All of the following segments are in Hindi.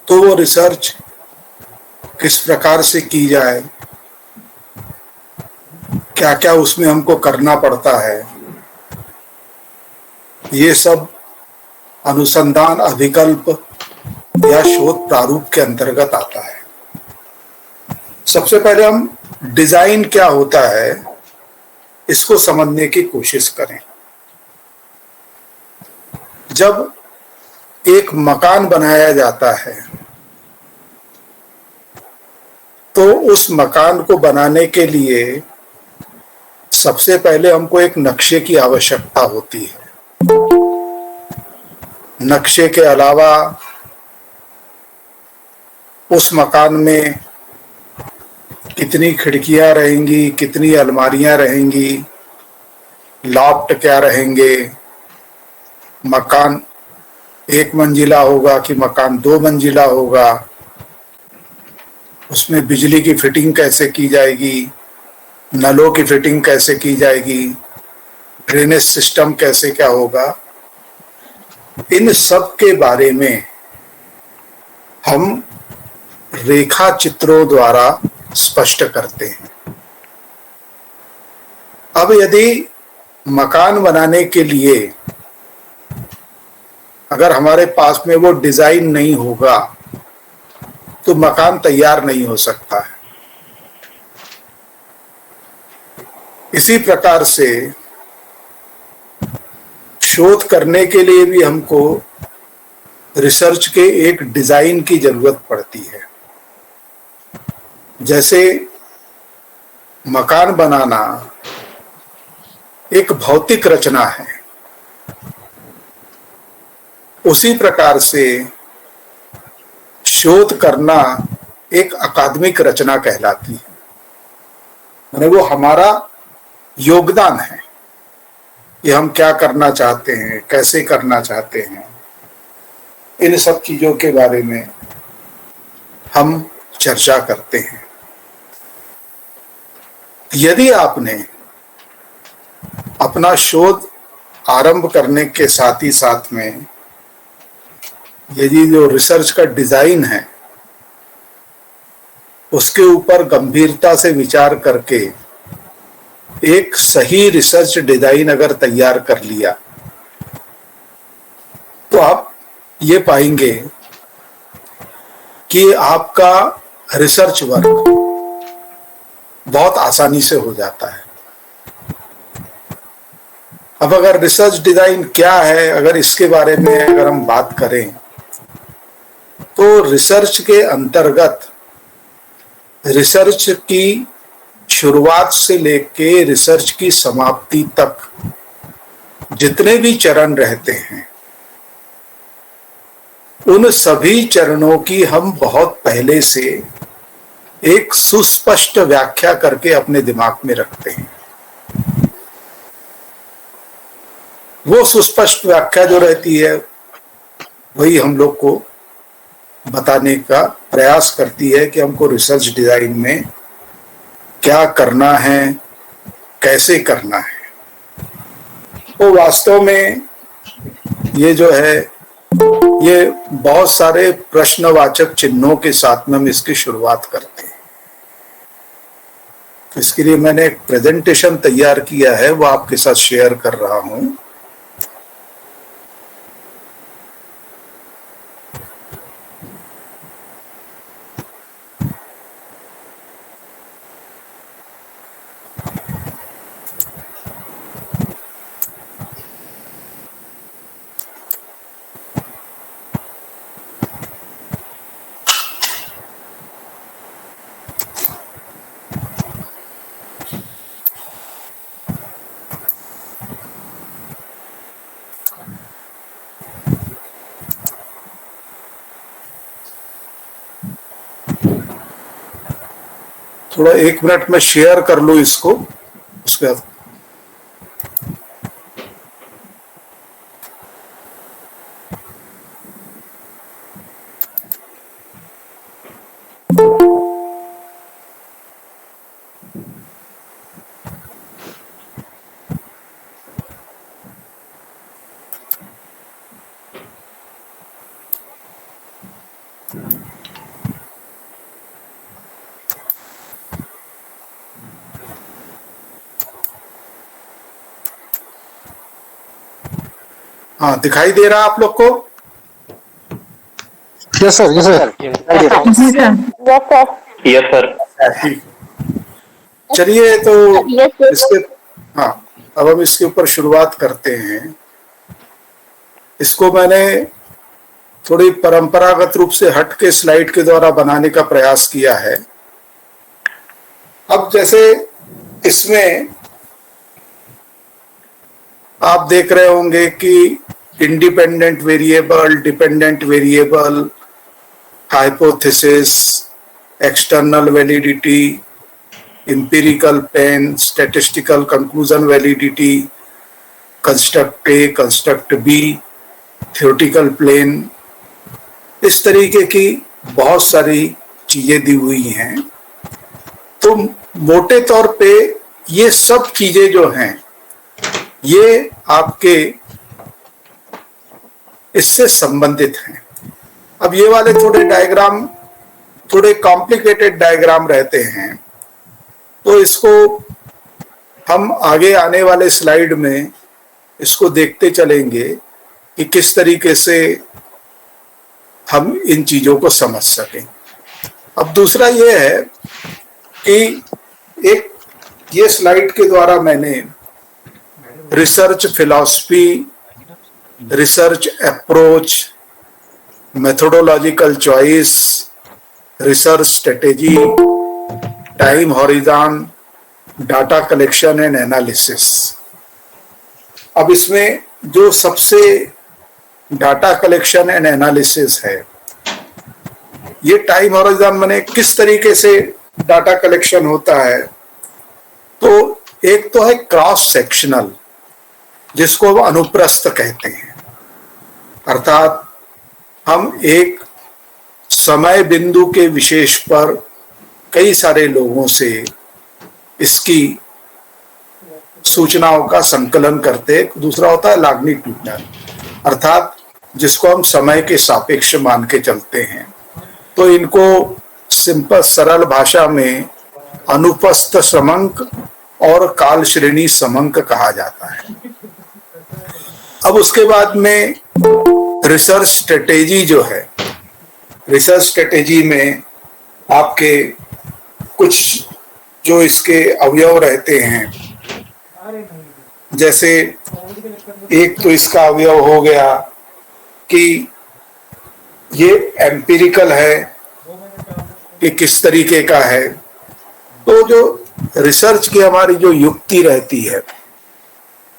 तो वो रिसर्च किस प्रकार से की जाए, क्या क्या उसमें हमको करना पड़ता है, ये सब अनुसंधान अभिकल्प या शोध प्रारूप के अंतर्गत आता है। सबसे पहले हम डिजाइन क्या होता है इसको समझने की कोशिश करें। जब एक मकान बनाया जाता है तो उस मकान को बनाने के लिए सबसे पहले हमको एक नक्शे की आवश्यकता होती है। नक्शे के अलावा उस मकान में कितनी खिड़कियां रहेंगी, कितनी अलमारियां रहेंगी, लॉफ्ट क्या रहेंगे, मकान एक मंजिला होगा कि मकान दो मंजिला होगा, उसमें बिजली की फिटिंग कैसे की जाएगी, नलों की फिटिंग कैसे की जाएगी, ड्रेनेज सिस्टम कैसे क्या होगा, इन सब के बारे में हम रेखा चित्रों द्वारा स्पष्ट करते हैं। अब यदि मकान बनाने के लिए अगर हमारे पास में वो डिजाइन नहीं होगा तो मकान तैयार नहीं हो सकता है। इसी प्रकार से शोध करने के लिए भी हमको रिसर्च के एक डिजाइन की जरूरत पड़ती है। जैसे मकान बनाना एक भौतिक रचना है, उसी प्रकार से शोध करना एक अकादमिक रचना कहलाती है। यानी वो हमारा योगदान है कि हम क्या करना चाहते हैं, कैसे करना चाहते हैं, इन सब चीजों के बारे में हम चर्चा करते हैं। यदि आपने अपना शोध आरंभ करने के साथ ही साथ में यदि जो रिसर्च का डिजाइन है उसके ऊपर गंभीरता से विचार करके एक सही रिसर्च डिजाइन अगर तैयार कर लिया तो आप ये पाएंगे कि आपका रिसर्च वर्क बहुत आसानी से हो जाता है। अब अगर रिसर्च डिजाइन क्या है, अगर इसके बारे में अगर हम बात करें तो रिसर्च के अंतर्गत रिसर्च की शुरुआत से लेके रिसर्च की समाप्ति तक जितने भी चरण रहते हैं उन सभी चरणों की हम बहुत पहले से एक सुस्पष्ट व्याख्या करके अपने दिमाग में रखते हैं। वो सुस्पष्ट व्याख्या जो रहती है वही हम लोग को बताने का प्रयास करती है कि हमको रिसर्च डिजाइन में क्या करना है, कैसे करना है। तो वास्तव में ये जो है ये बहुत सारे प्रश्नवाचक चिन्हों के साथ में हम इसकी शुरुआत करते हैं। इसके लिए मैंने एक प्रेजेंटेशन तैयार किया है, वो आपके साथ शेयर कर रहा हूं। थोड़ा 1 मिनट में शेयर कर लो इसको, उसके बाद हाँ, दिखाई दे रहा आप लोग को? Yes sir, yes sir. जी सर। Yes sir. ठीक। चलिए, तो इसके हाँ, अब हम इसके ऊपर शुरुआत करते हैं। इसको मैंने थोड़ी परंपरागत रूप से हट के स्लाइड के द्वारा बनाने का प्रयास किया है। अब जैसे इसमें आप देख रहे होंगे कि independent variable, dependent variable, hypothesis, external validity, empirical pen, statistical conclusion validity, construct A, construct B, theoretical plane, इस तरीके की बहुत सारी चीजें दी हुई हैं। तो मोटे तौर पे ये सब चीजें जो हैं ये आपके इससे संबंधित हैं। अब ये वाले थोड़े डायग्राम थोड़े कॉम्प्लिकेटेड डायग्राम रहते हैं, तो इसको हम आगे आने वाले स्लाइड में इसको देखते चलेंगे कि किस तरीके से हम इन चीजों को समझ सकें। अब दूसरा ये है कि एक ये स्लाइड के द्वारा मैंने research philosophy, research approach, methodological choice, research strategy, time horizon, data collection and analysis. अब इसमें जो सबसे डाटा कलेक्शन एंड एनालिसिस है, ये टाइम हॉरिजॉन माने किस तरीके से डाटा कलेक्शन होता है। तो एक तो है क्रॉस सेक्शनल, जिसको हम अनुप्रस्थ कहते हैं, अर्थात हम एक समय बिंदु के विशेष पर कई सारे लोगों से इसकी सूचनाओं का संकलन करते। दूसरा होता है लॉन्गिट्यूडनल, अर्थात जिसको हम समय के सापेक्ष मान के चलते हैं। तो इनको सिंपल सरल भाषा में अनुपस्थ समंक और काल श्रेणी समंक कहा जाता है। अब उसके बाद में रिसर्च स्ट्रेटेजी जो है, रिसर्च स्ट्रेटेजी में आपके कुछ जो इसके अवयव रहते हैं, जैसे एक तो इसका अवयव हो गया कि ये एम्पिरिकल है कि किस तरीके का है। तो जो रिसर्च की हमारी जो युक्ति रहती है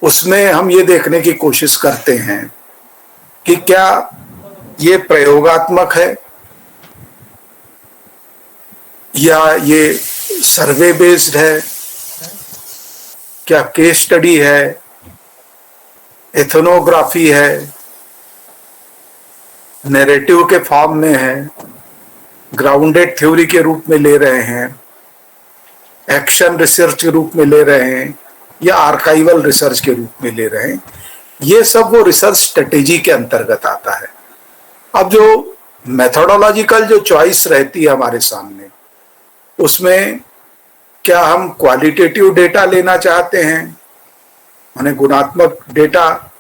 उसमें हम ये देखने की कोशिश करते हैं कि क्या ये प्रयोगात्मक है या ये सर्वे बेस्ड है, क्या केस स्टडी है, एथनोग्राफी है, नैरेटिव के फॉर्म में है, ग्राउंडेड थ्योरी के रूप में ले रहे हैं, एक्शन रिसर्च के रूप में ले रहे हैं, या आर्काइवल रिसर्च के रूप में ले रहे हैं। ये सब वो रिसर्च स्ट्रेटेजी के अंतर्गत आता है। अब जो मेथोडोलॉजिकल जो चॉइस रहती है हमारे सामने, उसमें क्या हम क्वालिटेटिव डेटा लेना चाहते हैं, माने गुणात्मक डेटा,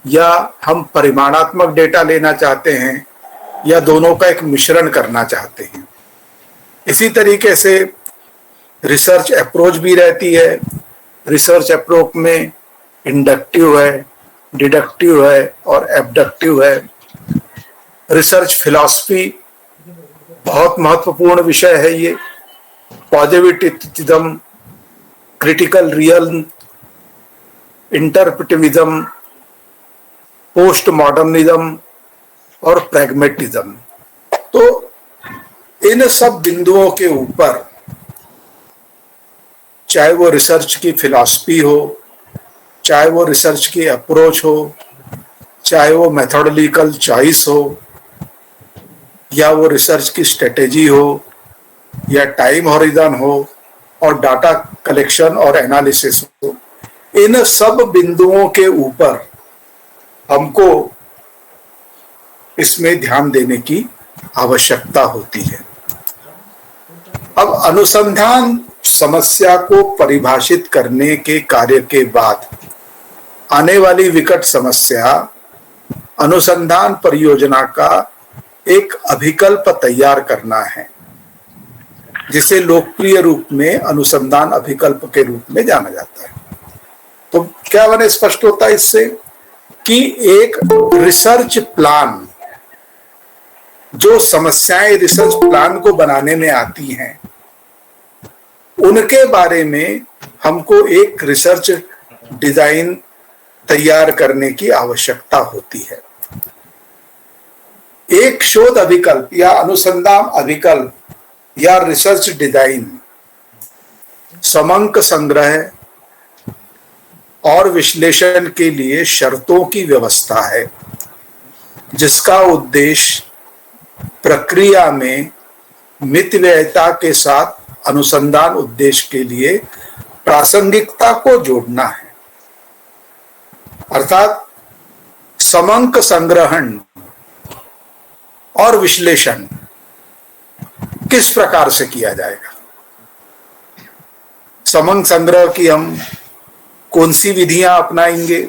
या हम परिमाणात्मक डेटा लेना चाहते हैं, या दोनों का एक मिश्रण करना चाहते हैं। इसी तरीके से रिसर्च अप्रोच भी रहती है। रिसर्च अप्रोच में इंडक्टिव है, डिडक्टिव है और एबडक्टिव है। रिसर्च फिलॉसफी बहुत महत्वपूर्ण विषय है ये। Positivism, critical real, interpretivism, post modernism और प्रैग्मेटिज्म। तो इन सब बिंदुओं के ऊपर, चाहे वो रिसर्च की फिलॉसफी हो, चाहे वो रिसर्च की अप्रोच हो, चाहे वो मेथोडोलॉजिकल चॉइस हो, या वो रिसर्च की स्ट्रेटेजी हो, या टाइम हॉरिजॉन हो, और डाटा कलेक्शन और एनालिसिस हो, इन सब बिंदुओं के ऊपर हमको इसमें ध्यान देने की आवश्यकता होती है। अब अनुसंधान समस्या को परिभाषित करने के कार्य के बाद आने वाली विकट समस्या अनुसंधान परियोजना का एक अभिकल्प तैयार करना है, जिसे लोकप्रिय रूप में अनुसंधान अभिकल्प के रूप में जाना जाता है। तो क्या मैंने स्पष्ट होता है इससे कि एक रिसर्च प्लान, जो समस्याएं रिसर्च प्लान को बनाने में आती हैं, उनके बारे में हमको एक रिसर्च डिजाइन तैयार करने की आवश्यकता होती है। एक शोध अभिकल्प या अनुसंधान अभिकल्प या रिसर्च डिजाइन समंक संग्रह और विश्लेषण के लिए शर्तों की व्यवस्था है, जिसका उद्देश्य प्रक्रिया में मितव्ययिता के साथ अनुसंधान उद्देश्य के लिए प्रासंगिकता को जोड़ना है। अर्थात समंक संग्रहण और विश्लेषण किस प्रकार से किया जाएगा, समंक संग्रह की हम कौन सी विधियां अपनाएंगे,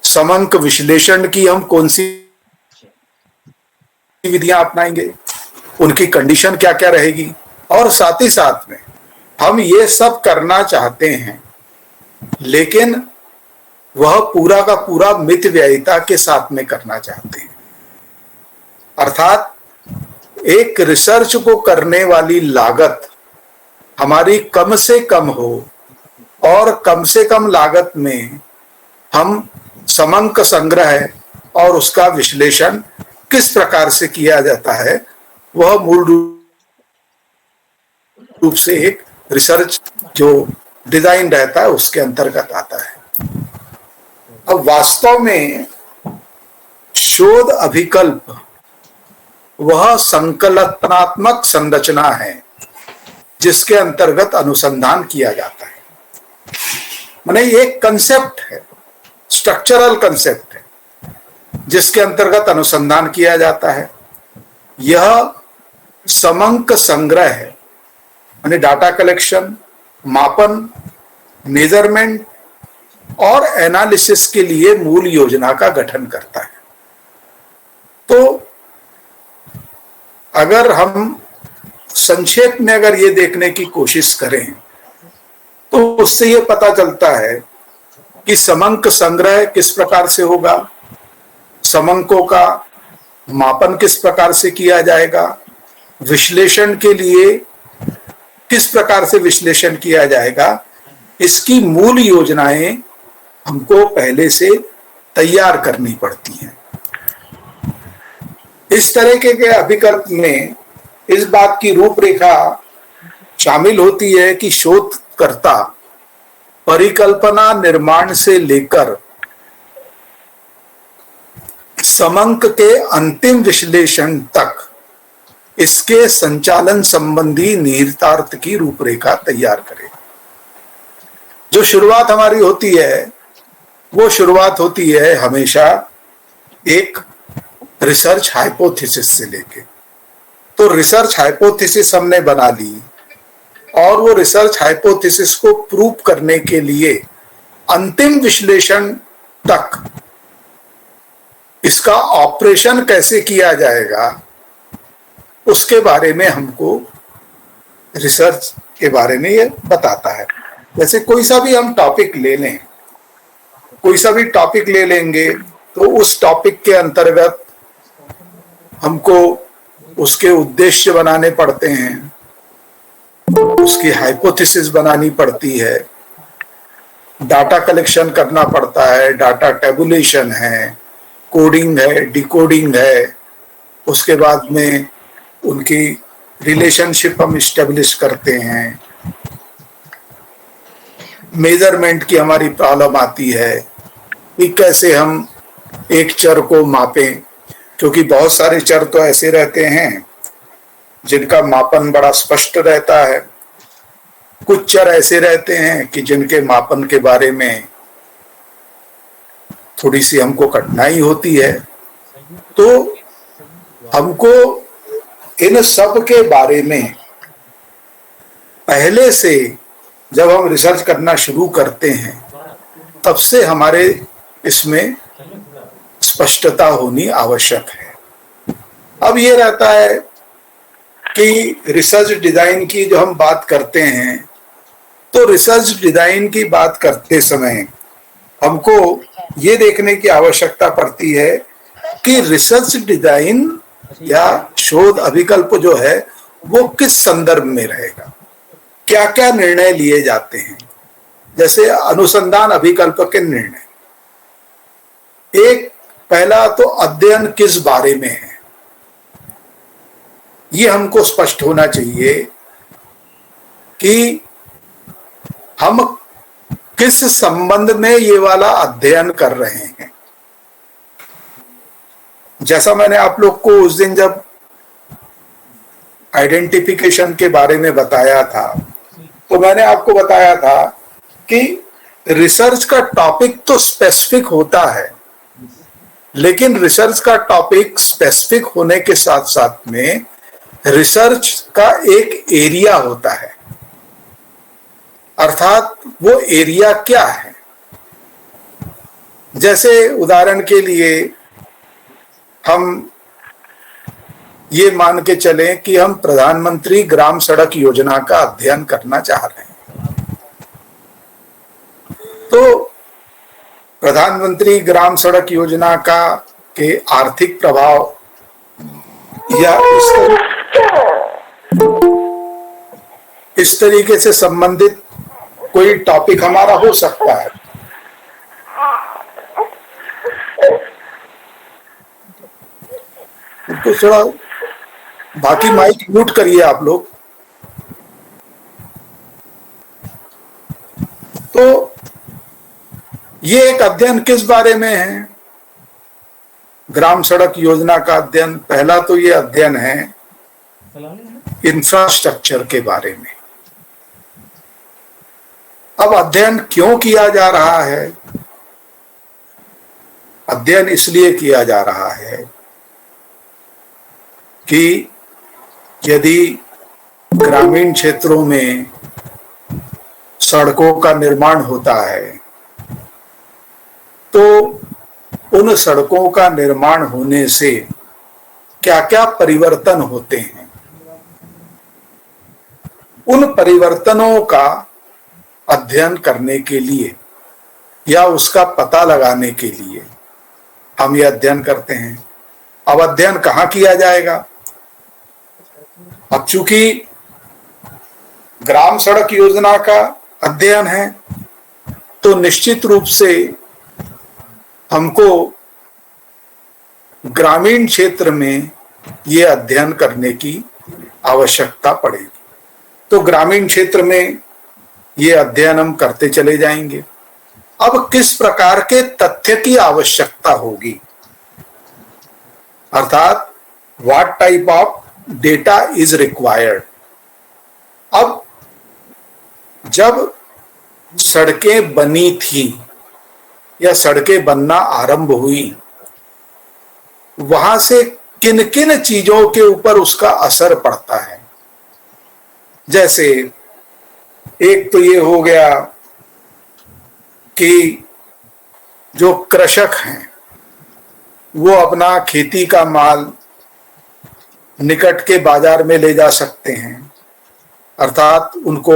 समंक विश्लेषण की हम कौन सी विधियां अपनाएंगे, उनकी कंडीशन क्या क्या रहेगी, और साथ ही साथ में हम ये सब करना चाहते हैं, लेकिन वह पूरा का पूरा मितव्ययिता के साथ में करना चाहते हैं। अर्थात एक रिसर्च को करने वाली लागत हमारी कम से कम हो और कम से कम लागत में हम समंक संग्रह और उसका विश्लेषण किस प्रकार से किया जाता है, वह मूल रूप से एक रिसर्च जो डिजाइन रहता है उसके अंतर्गत आता है। अब वास्तव में शोध अभिकल्प वह संकल्पनात्मक संरचना है जिसके अंतर्गत अनुसंधान किया जाता है। माने एक कंसेप्ट है, स्ट्रक्चरल कंसेप्ट है, जिसके अंतर्गत अनुसंधान किया जाता है। यह समंक संग्रह है, माने डाटा कलेक्शन, मापन, मेजरमेंट और एनालिसिस के लिए मूल योजना का गठन करता है। तो अगर हम संक्षेप में अगर ये देखने की कोशिश करें तो उससे ये पता चलता है कि समंक संग्रह किस प्रकार से होगा, समंकों का मापन किस प्रकार से किया जाएगा, विश्लेषण के लिए किस प्रकार से विश्लेषण किया जाएगा, इसकी मूल योजनाएं हमको पहले से तैयार करनी पड़ती हैं। इस तरह के अभिकल्प में इस बात की रूपरेखा शामिल होती है कि शोधकर्ता परिकल्पना निर्माण से लेकर समंक के अंतिम विश्लेषण तक इसके संचालन संबंधी निहितार्थ की रूपरेखा तैयार करे। जो शुरुआत हमारी होती है वो शुरुआत होती है हमेशा एक रिसर्च हाइपोथेसिस से लेके। तो रिसर्च हाइपोथेसिस हमने बना ली और वो रिसर्च हाइपोथेसिस को प्रूव करने के लिए अंतिम विश्लेषण तक इसका ऑपरेशन कैसे किया जाएगा उसके बारे में हमको रिसर्च के बारे में ये बताता है। जैसे कोई सा भी हम टॉपिक ले लें, कोई सा भी टॉपिक ले लेंगे तो उस टॉपिक के अंतर्गत हमको उसके उद्देश्य बनाने पड़ते हैं, उसकी हाइपोथेसिस बनानी पड़ती है, डाटा कलेक्शन करना पड़ता है, डाटा टेबुलेशन है, कोडिंग है, डिकोडिंग है, उसके बाद में उनकी रिलेशनशिप हम इस्टेब्लिश करते हैं, मेजरमेंट की हमारी प्रॉब्लम आती है कि कैसे हम एक चर को मापें, क्योंकि बहुत सारे चर तो ऐसे रहते हैं जिनका मापन बड़ा स्पष्ट रहता है, कुछ चर ऐसे रहते हैं कि जिनके मापन के बारे में थोड़ी सी हमको कठिनाई होती है। तो हमको इन सब के बारे में पहले से जब हम रिसर्च करना शुरू करते हैं तब से हमारे इसमें स्पष्टता होनी आवश्यक है। अब ये रहता है कि रिसर्च डिजाइन की जो हम बात करते हैं, तो रिसर्च डिजाइन की बात करते समय हमको ये देखने की आवश्यकता पड़ती है कि रिसर्च डिजाइन या शोध अभिकल्प जो है वो किस संदर्भ में रहेगा, क्या क्या निर्णय लिए जाते हैं। जैसे अनुसंधान अभिकल्प के निर्णय, एक पहला तो अध्ययन किस बारे में है, ये हमको स्पष्ट होना चाहिए कि हम किस संबंध में ये वाला अध्ययन कर रहे हैं। जैसा मैंने आप लोग को उस दिन जब आइडेंटिफिकेशन के बारे में बताया था, तो मैंने आपको बताया था कि रिसर्च का टॉपिक तो स्पेसिफिक होता है, लेकिन रिसर्च का टॉपिक स्पेसिफिक होने के साथ साथ में रिसर्च का एक एरिया होता है। अर्थात वो एरिया क्या है। जैसे उदाहरण के लिए हम ये मान के चलें कि हम प्रधानमंत्री ग्राम सड़क योजना का अध्ययन करना चाह रहे हैं, तो प्रधानमंत्री ग्राम सड़क योजना का के आर्थिक प्रभाव या इस तरीके से संबंधित कोई टॉपिक हमारा हो सकता है। तो थोड़ा बाकी माइक म्यूट करिए आप लोग। तो ये एक अध्ययन किस बारे में है? ग्राम सड़क योजना का अध्ययन। पहला तो ये अध्ययन है इंफ्रास्ट्रक्चर के बारे में। अब अध्ययन क्यों किया जा रहा है? अध्ययन इसलिए किया जा रहा है कि यदि ग्रामीण क्षेत्रों में सड़कों का निर्माण होता है तो उन सड़कों का निर्माण होने से क्या क्या परिवर्तन होते हैं, उन परिवर्तनों का अध्ययन करने के लिए या उसका पता लगाने के लिए हम ये अध्ययन करते हैं। अब अध्ययन कहाँ किया जाएगा? अब चूंकि ग्राम सड़क योजना का अध्ययन है तो निश्चित रूप से हमको ग्रामीण क्षेत्र में ये अध्ययन करने की आवश्यकता पड़ेगी। तो ग्रामीण क्षेत्र में ये अध्ययन हम करते चले जाएंगे। अब किस प्रकार के तथ्य की आवश्यकता होगी, अर्थात what type of data is required. अब जब सड़कें बनी थी या सड़कें बनना आरंभ हुई, वहां से किन किन चीजों के ऊपर उसका असर पड़ता है। जैसे एक तो ये हो गया कि जो कृषक हैं वो अपना खेती का माल निकट के बाजार में ले जा सकते हैं, अर्थात उनको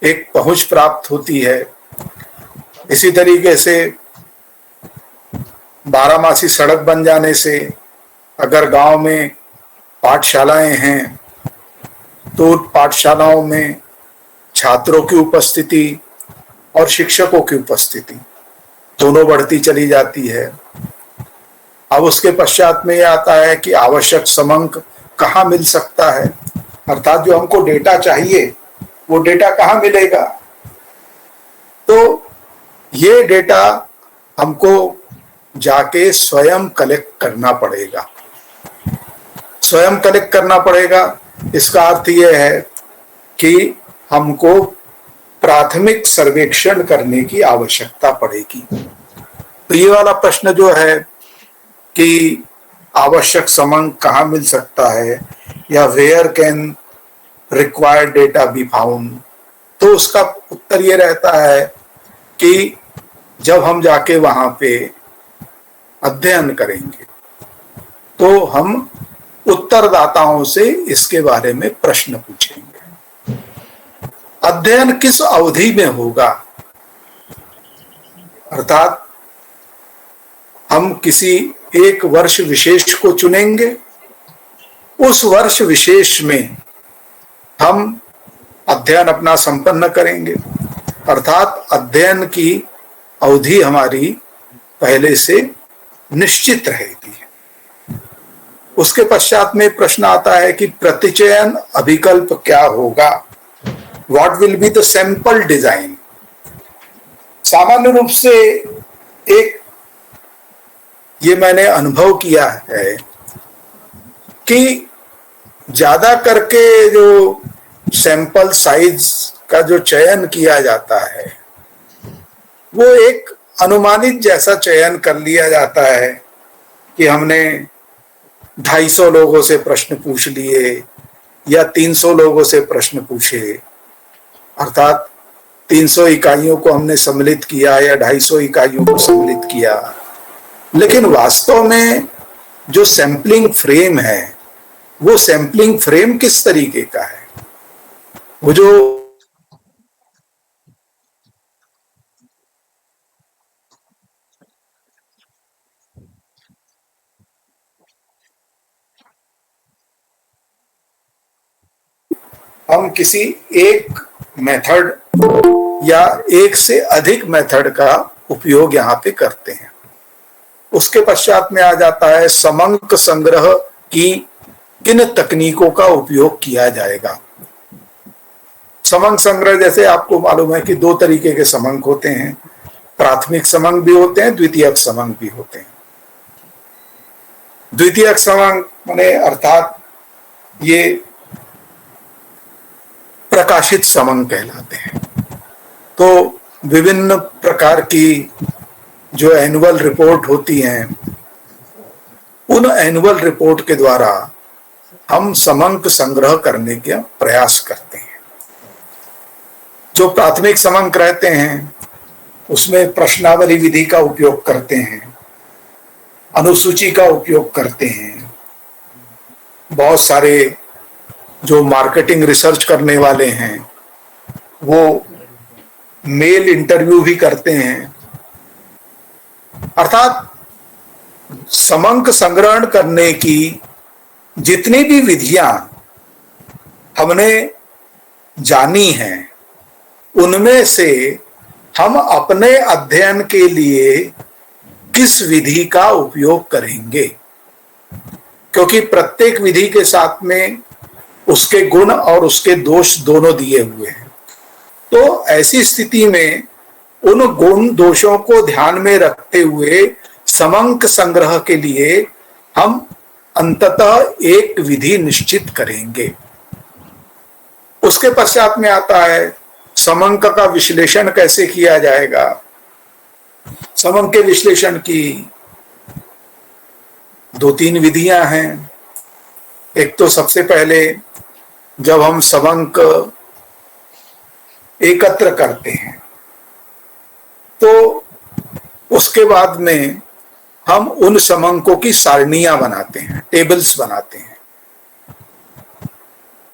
एक पहुंच प्राप्त होती है। इसी तरीके से बारहमासी सड़क बन जाने से अगर गांव में पाठशालाएं हैं तो पाठशालाओं में छात्रों की उपस्थिति और शिक्षकों की उपस्थिति दोनों बढ़ती चली जाती है। अब उसके पश्चात में यह आता है कि आवश्यक समंक कहाँ मिल सकता है, अर्थात जो हमको डेटा चाहिए वो डेटा कहाँ मिलेगा। तो ये डेटा हमको जाके स्वयं कलेक्ट करना पड़ेगा। स्वयं कलेक्ट करना पड़ेगा, इसका अर्थ यह है कि हमको प्राथमिक सर्वेक्षण करने की आवश्यकता पड़ेगी। तो ये वाला प्रश्न जो है कि आवश्यक समंक कहाँ मिल सकता है, या where can required data be found, तो उसका उत्तर ये रहता है कि जब हम जाके वहां पे अध्ययन करेंगे तो हम उत्तरदाताओं से इसके बारे में प्रश्न पूछेंगे। अध्ययन किस अवधि में होगा, अर्थात हम किसी एक वर्ष विशेष को चुनेंगे, उस वर्ष विशेष में हम अध्ययन अपना संपन्न करेंगे, अर्थात अध्ययन की अवधि हमारी पहले से निश्चित रहेगी। उसके पश्चात में प्रश्न आता है कि प्रतिचयन अभिकल्प क्या होगा, what will be the sample design. सामान्य रूप से एक ये मैंने अनुभव किया है कि ज्यादा करके जो सैंपल साइज का जो चयन किया जाता है वो एक अनुमानित जैसा चयन कर लिया जाता है कि हमने 250 लोगों से प्रश्न पूछ लिए या 300 लोगों से प्रश्न पूछे, अर्थात 300 इकाइयों को हमने सम्मिलित किया या 250 इकाइयों को सम्मिलित किया। लेकिन वास्तव में जो सैंपलिंग फ्रेम है वो सैंपलिंग फ्रेम किस तरीके का है, वो जो हम किसी एक मेथड या एक से अधिक मेथड का उपयोग यहाँ पे करते हैं। उसके पश्चात में आ जाता है समंक संग्रह की किन तकनीकों का उपयोग किया जाएगा। समंक संग्रह जैसे आपको मालूम है कि 2 तरीके के समंक होते हैं, प्राथमिक समंक भी होते हैं, द्वितीयक समंक भी होते हैं। द्वितीयक समंक माने अर्थात ये प्रकाशित समंक कहलाते हैं। तो विभिन्न प्रकार की जो एनुअल रिपोर्ट होती हैं उन एनुअल रिपोर्ट के द्वारा हम समंक संग्रह करने का प्रयास करते हैं। जो प्राथमिक समंक रहते हैं उसमें प्रश्नावली विधि का उपयोग करते हैं, अनुसूची का उपयोग करते हैं, बहुत सारे जो मार्केटिंग रिसर्च करने वाले हैं वो मेल इंटरव्यू भी करते हैं। अर्थात समंक संग्रहण करने की जितनी भी विधियां हमने जानी हैं उनमें से हम अपने अध्ययन के लिए किस विधि का उपयोग करेंगे, क्योंकि प्रत्येक विधि के साथ में उसके गुण और उसके दोष दोनों दिए हुए हैं। तो ऐसी स्थिति में उन गुण दोषों को ध्यान में रखते हुए समंक संग्रह के लिए हम अंततः एक विधि निश्चित करेंगे। उसके पश्चात में आता है समंक का विश्लेषण कैसे किया जाएगा। समंक के विश्लेषण की 2-3 विधियां हैं। एक तो सबसे पहले जब हम समंक एकत्र करते हैं तो उसके बाद में हम उन समंकों की सारणियां बनाते हैं, टेबल्स बनाते हैं।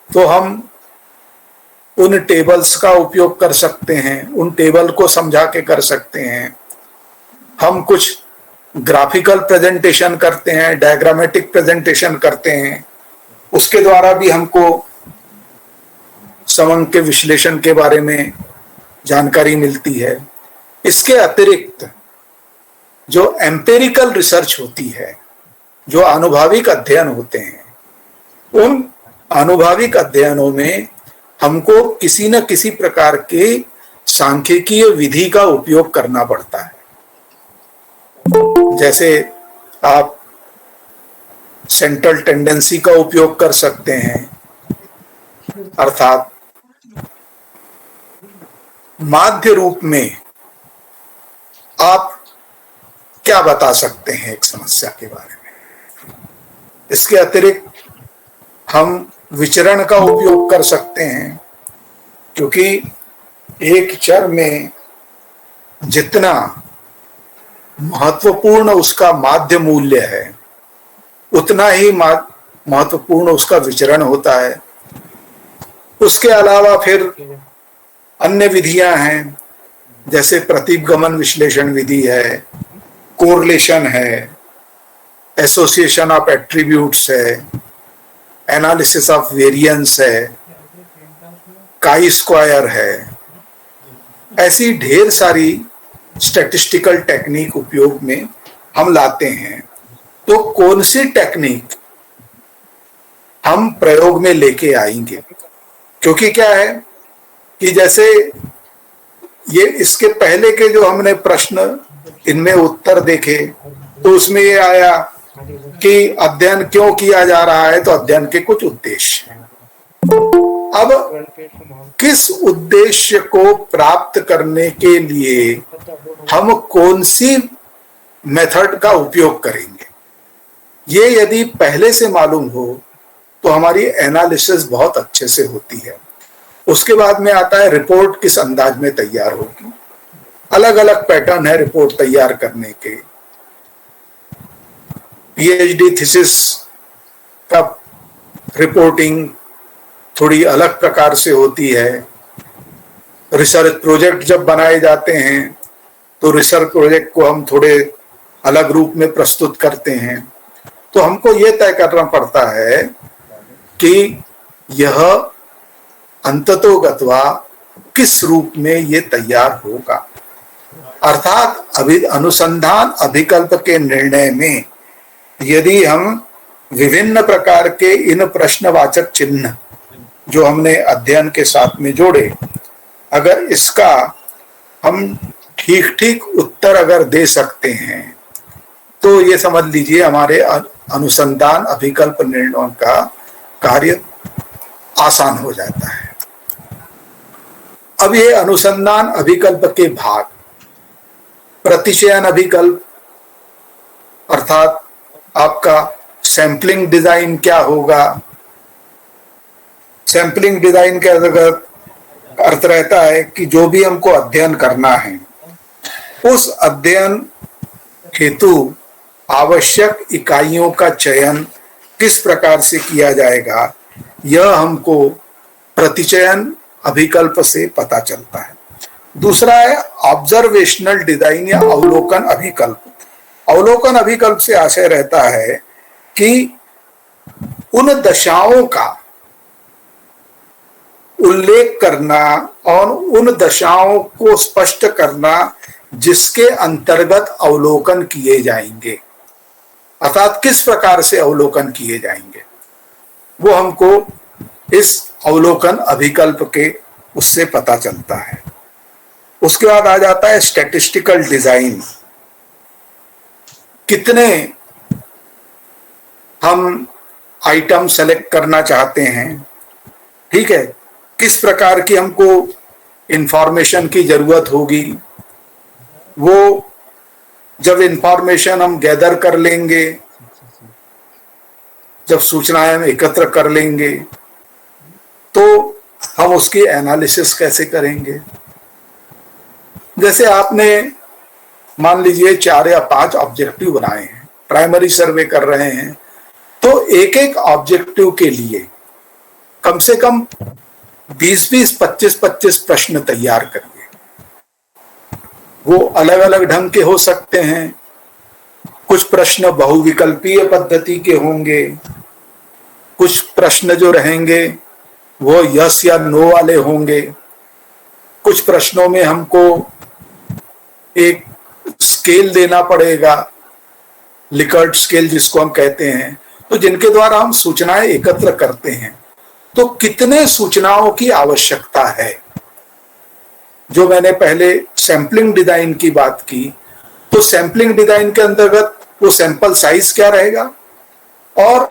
तो हम उन टेबल्स का उपयोग कर सकते हैं, उन टेबल को समझा के कर सकते हैं। हम कुछ ग्राफिकल प्रेजेंटेशन करते हैं, डायग्रामेटिक प्रेजेंटेशन करते हैं, उसके द्वारा भी हमको समंक के विश्लेषण के बारे में जानकारी मिलती है। इसके अतिरिक्त जो एम्पिरिकल रिसर्च होती है, जो आनुभाविक अध्ययन होते हैं, उन आनुभाविक अध्ययनों में हमको किसी न किसी प्रकार के सांख्यिकीय विधि का उपयोग करना पड़ता है। जैसे आप सेंट्रल टेंडेंसी का उपयोग कर सकते हैं, अर्थात माध्य रूप में आप क्या बता सकते हैं एक समस्या के बारे में। इसके अतिरिक्त हम विचरण का उपयोग कर सकते हैं, क्योंकि एक चर में जितना महत्वपूर्ण उसका माध्य मूल्य है, उतना ही महत्वपूर्ण उसका विचरण होता है। उसके अलावा फिर अन्य विधियां हैं, जैसे प्रतीकगमन विश्लेषण विधि है, कोरिलेशन है, एसोसिएशन ऑफ एट्रीब्यूट्स है, एनालिसिस ऑफ वेरिएंस है, काई स्क्वायर है। ऐसी ढेर सारी स्टैटिस्टिकल टेक्निक उपयोग में हम लाते हैं। तो कौन सी टेक्निक हम प्रयोग में लेके आएंगे, क्योंकि क्या है कि जैसे ये इसके पहले के जो हमने प्रश्न इनमें उत्तर देखे, तो उसमें ये आया कि अध्ययन क्यों किया जा रहा है, तो अध्ययन के कुछ उद्देश्य हैं। अब किस उद्देश्य को प्राप्त करने के लिए हम कौन सी मेथड का उपयोग करेंगे, ये यदि पहले से मालूम हो तो हमारी एनालिसिस बहुत अच्छे से होती है। उसके बाद में आता है रिपोर्ट किस अंदाज में तैयार होगी। अलग अलग पैटर्न है रिपोर्ट तैयार करने के। पीएचडी थीसिस का रिपोर्टिंग थोड़ी अलग प्रकार से होती है। रिसर्च प्रोजेक्ट जब बनाए जाते हैं तो रिसर्च प्रोजेक्ट को हम थोड़े अलग रूप में प्रस्तुत करते हैं। तो हमको ये तय करना पड़ता है कि यह अंततोगत्वा किस रूप में ये तैयार होगा। अर्थात अनुसंधान अभिकल्प के निर्णय में यदि हम विभिन्न प्रकार के इन प्रश्नवाचक चिन्ह जो हमने अध्ययन के साथ में जोड़े, अगर इसका हम ठीक ठीक उत्तर अगर दे सकते हैं तो ये समझ लीजिए हमारे अनुसंधान अभिकल्प निर्णयों का कार्य आसान हो जाता है। अब ये अनुसंधान अभिकल्प के भाग, प्रतिचयन अभिकल्प, अर्थात आपका सैंपलिंग डिजाइन क्या होगा। सैंपलिंग डिजाइन के अंतर्गत अर्थ रहता है कि जो भी हमको अध्ययन करना है, उस अध्ययन हेतु आवश्यक इकाइयों का चयन किस प्रकार से किया जाएगा, यह हमको प्रतिचयन अभिकल्प से पता चलता है। दूसरा है ऑब्जर्वेशनल डिजाइन या अवलोकन अभिकल्प। अवलोकन अभिकल्प से आशय रहता है कि उन दशाओं का उल्लेख करना और उन दशाओं को स्पष्ट करना जिसके अंतर्गत अवलोकन किए जाएंगे, अर्थात किस प्रकार से अवलोकन किए जाएंगे, वो हमको इस अवलोकन अभिकल्प के उससे पता चलता है। उसके बाद आ जाता है स्टैटिस्टिकल डिजाइन। कितने हम आइटम सेलेक्ट करना चाहते हैं, ठीक है, किस प्रकार की हमको इंफॉर्मेशन की जरूरत होगी, वो जब इंफॉर्मेशन हम गैदर कर लेंगे, जब सूचनाएं हम एकत्र कर लेंगे, तो हम उसकी एनालिसिस कैसे करेंगे। जैसे आपने मान लीजिए 4 या 5 ऑब्जेक्टिव बनाए हैं, प्राइमरी सर्वे कर रहे हैं, तो एक एक ऑब्जेक्टिव के लिए कम से कम 20-20, 25-25 प्रश्न तैयार करिए। वो अलग अलग ढंग के हो सकते हैं। कुछ प्रश्न बहुविकल्पीय पद्धति के होंगे, कुछ प्रश्न जो रहेंगे वो यस या नो वाले होंगे, कुछ प्रश्नों में हमको एक स्केल देना पड़ेगा, लिकर्ट स्केल जिसको हम कहते हैं, तो जिनके द्वारा हम सूचनाएं एकत्र करते हैं। तो कितने सूचनाओं की आवश्यकता है। जो मैंने पहले सैंपलिंग डिजाइन की बात की, तो सैंपलिंग डिजाइन के अंतर्गत वो सैंपल साइज क्या रहेगा और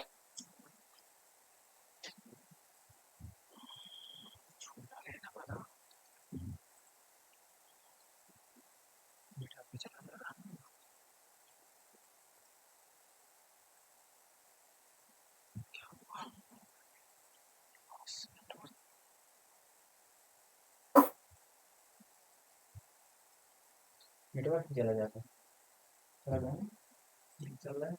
नेटवर्क चला जाता है, चल रहा है,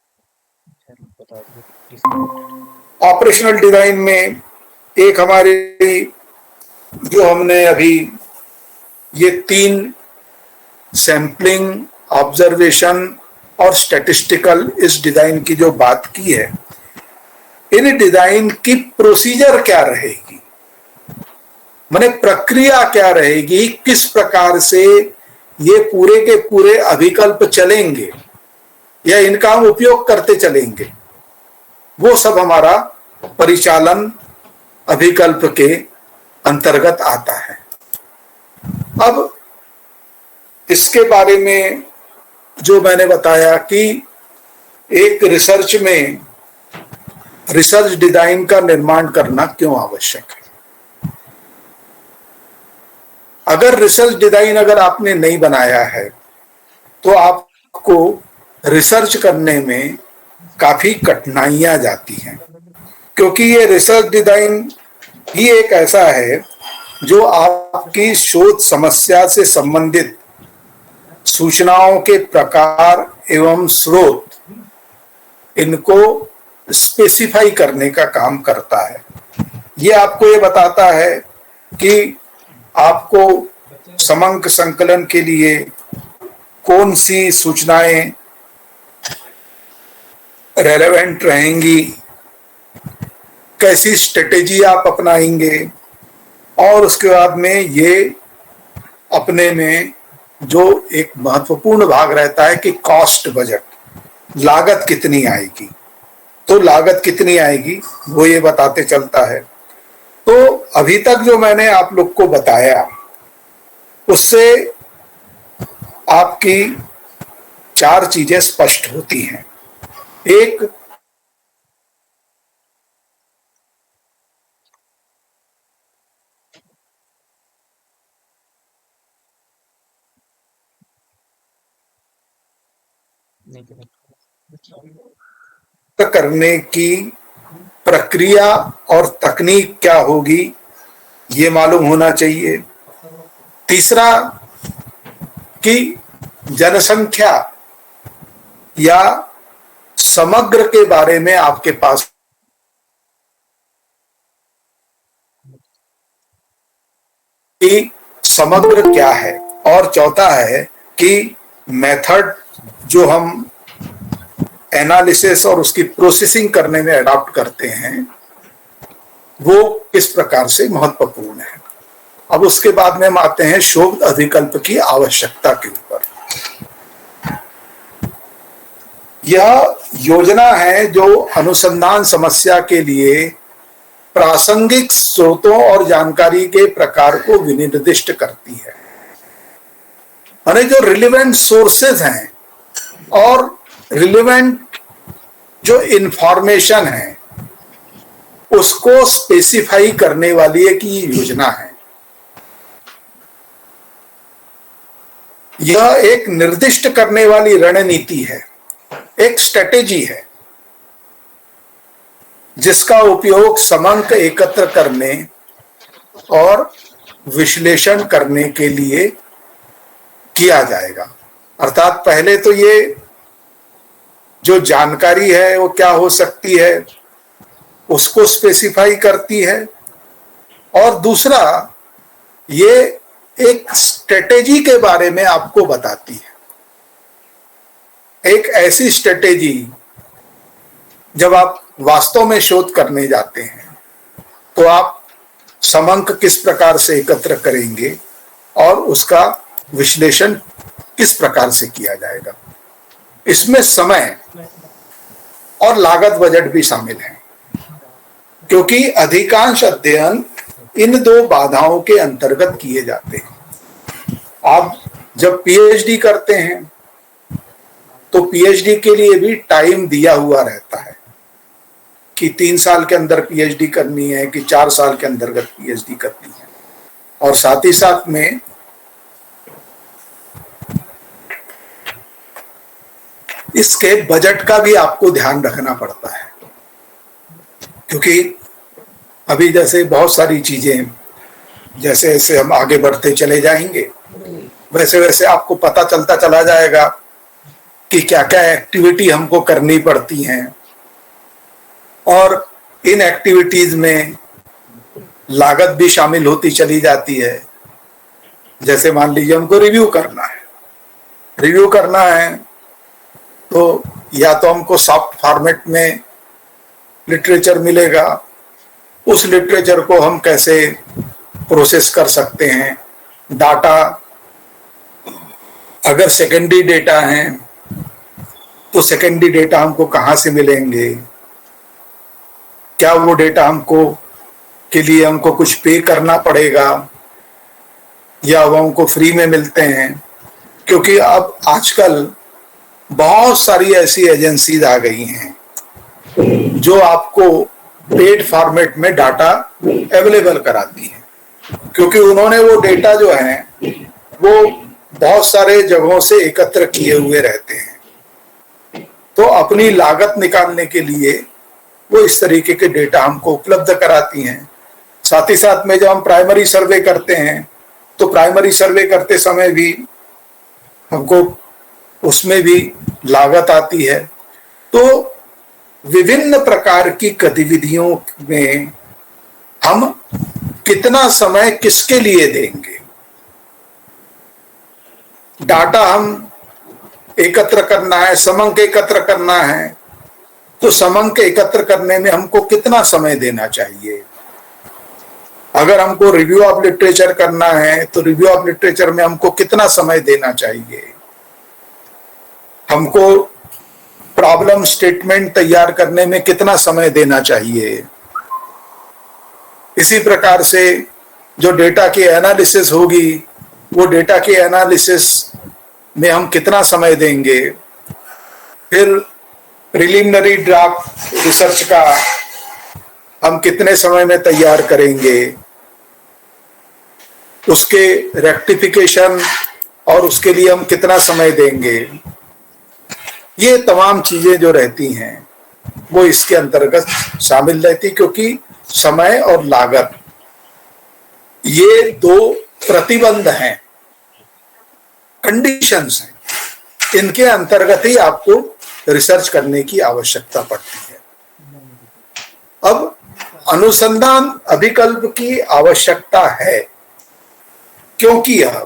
बता दो। ऑपरेशनल डिजाइन में एक हमारी जो हमने अभी ये 3 सैंपलिंग, ऑब्जर्वेशन और स्टैटिस्टिकल इस डिजाइन की जो बात की है, इन डिजाइन की प्रोसीजर क्या रहेगी, माने प्रक्रिया क्या रहेगी, किस प्रकार से ये पूरे के पूरे अभिकल्प चलेंगे या इनका हम उपयोग करते चलेंगे, वो सब हमारा परिचालन अभिकल्प के अंतर्गत आता है। अब इसके बारे में जो मैंने बताया कि एक रिसर्च में रिसर्च डिजाइन का निर्माण करना क्यों आवश्यक है। अगर रिसर्च डिजाइन अगर आपने नहीं बनाया है तो आपको रिसर्च करने में काफी कठिनाइयां जाती हैं, क्योंकि ये रिसर्च डिजाइन ही एक ऐसा है जो आपकी शोध समस्या से संबंधित सूचनाओं के प्रकार एवं स्रोत इनको स्पेसिफाई करने का काम करता है। ये आपको ये बताता है कि आपको समंक संकलन के लिए कौन सी सूचनाएं रेलेवेंट रहेंगी, कैसी स्ट्रेटेजी आप अपनाएंगे, और उसके बाद में ये अपने में जो एक महत्वपूर्ण भाग रहता है कि कॉस्ट बजट, लागत कितनी आएगी, तो लागत कितनी आएगी वो ये बताते चलता है। तो अभी तक जो मैंने आप लोग को बताया उससे आपकी 4 चीजें स्पष्ट होती हैं। एक, करने की प्रक्रिया और तकनीक क्या होगी ये मालूम होना चाहिए। तीसरा कि जनसंख्या या समग्र के बारे में आपके पास कि समग्र क्या है, और चौथा है कि मेथड जो हम एनालिसिस और उसकी प्रोसेसिंग करने में अडॉप्ट करते हैं वो किस प्रकार से महत्वपूर्ण है। अब उसके बाद में हम आते हैं शोध अभिकल्प की आवश्यकता के ऊपर। यह योजना है जो अनुसंधान समस्या के लिए प्रासंगिक स्रोतों और जानकारी के प्रकार को विनिर्दिष्ट करती है। यानी जो रिलेवेंट सोर्सेज हैं और रिलेवेंट जो इंफॉर्मेशन है उसको स्पेसिफाई करने वाली एक ये योजना है। यह एक निर्दिष्ट करने वाली रणनीति है, एक स्ट्रेटेजी है जिसका उपयोग समंक एकत्र करने और विश्लेषण करने के लिए किया जाएगा। अर्थात पहले तो ये जो जानकारी है वो क्या हो सकती है उसको स्पेसिफाई करती है, और दूसरा ये एक स्ट्रेटेजी के बारे में आपको बताती है। एक ऐसी स्ट्रेटेजी जब आप वास्तव में शोध करने जाते हैं तो आप समंक किस प्रकार से एकत्र करेंगे और उसका विश्लेषण किस प्रकार से किया जाएगा। इसमें समय और लागत बजट भी शामिल है, क्योंकि अधिकांश अध्ययन इन 2 बाधाओं के अंतर्गत किए जाते हैं। आप जब पीएचडी करते हैं तो पीएचडी के लिए भी टाइम दिया हुआ रहता है कि 3 साल के अंदर पीएचडी करनी है कि 4 साल के अंतर्गत पीएचडी करनी है, और साथ ही साथ में इसके बजट का भी आपको ध्यान रखना पड़ता है, क्योंकि अभी जैसे बहुत सारी चीजें जैसे जैसे हम आगे बढ़ते चले जाएंगे वैसे वैसे आपको पता चलता चला जाएगा कि क्या क्या एक्टिविटी हमको करनी पड़ती हैं, और इन एक्टिविटीज में लागत भी शामिल होती चली जाती है। जैसे मान लीजिए हमको रिव्यू करना है, रिव्यू करना है तो या तो हमको सॉफ्ट फॉर्मेट में लिटरेचर मिलेगा, उस लिटरेचर को हम कैसे प्रोसेस कर सकते हैं, डाटा अगर सेकेंडरी डेटा हैं तो सेकेंडरी डेटा हमको कहाँ से मिलेंगे, क्या वो डेटा हमको के लिए हमको कुछ पे करना पड़ेगा या वो हमको फ्री में मिलते हैं। क्योंकि अब आजकल बहुत सारी ऐसी एजेंसीज आ गई हैं जो आपको पेड फॉर्मेट में डाटा अवेलेबल कराती हैं, क्योंकि उन्होंने वो डेटा जो है वो बहुत सारे जगहों से एकत्र किए हुए रहते हैं। तो अपनी लागत निकालने के लिए वो इस तरीके के डेटा हमको उपलब्ध कराती हैं। साथ ही साथ में जब हम प्राइमरी सर्वे करते हैं तो प्राइमरी सर्वे करते समय भी हमको उसमें भी लागत आती है। तो विभिन्न प्रकार की गतिविधियों में हम कितना समय किसके लिए देंगे, डाटा हम एकत्र करना है, समंक एकत्र करना है, तो समंक एकत्र करने में हमको कितना समय देना चाहिए। अगर हमको रिव्यू ऑफ लिटरेचर करना है तो रिव्यू ऑफ लिटरेचर में हमको कितना समय देना चाहिए, हमको प्रॉब्लम स्टेटमेंट तैयार करने में कितना समय देना चाहिए। इसी प्रकार से जो डेटा की एनालिसिस होगी वो डेटा की एनालिसिस में हम कितना समय देंगे, फिर प्रिलिमिनरी ड्राफ्ट रिसर्च का हम कितने समय में तैयार करेंगे, उसके रेक्टिफिकेशन और उसके लिए हम कितना समय देंगे। ये तमाम चीजें जो रहती हैं वो इसके अंतर्गत शामिल रहती, क्योंकि समय और लागत ये दो प्रतिबंध हैं, कंडीशंस हैं, इनके अंतर्गत ही आपको रिसर्च करने की आवश्यकता पड़ती है। अब अनुसंधान अभिकल्प की आवश्यकता है क्योंकि यह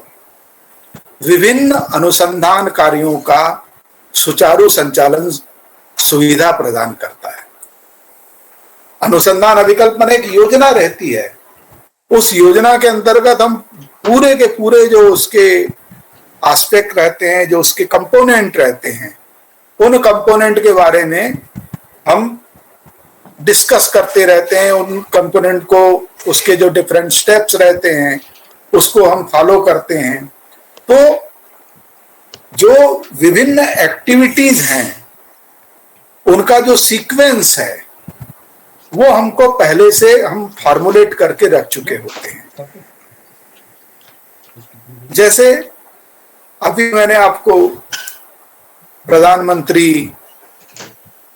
विभिन्न अनुसंधान कार्यों का सुचारू संचालन सुविधा प्रदान करता है। अनुसंधान अभिकल्प में एक योजना रहती है, उस योजना के अंतर्गत हम पूरे के पूरे जो उसके एस्पेक्ट रहते हैं, जो उसके कंपोनेंट रहते हैं, उन कंपोनेंट के बारे में हम डिस्कस करते रहते हैं। उन कंपोनेंट को, उसके जो डिफरेंट स्टेप्स रहते हैं उसको हम फॉलो करते हैं। तो जो विभिन्न एक्टिविटीज हैं उनका जो सीक्वेंस है वो हमको पहले से हम फॉर्मुलेट करके रख चुके होते हैं। जैसे अभी मैंने आपको प्रधानमंत्री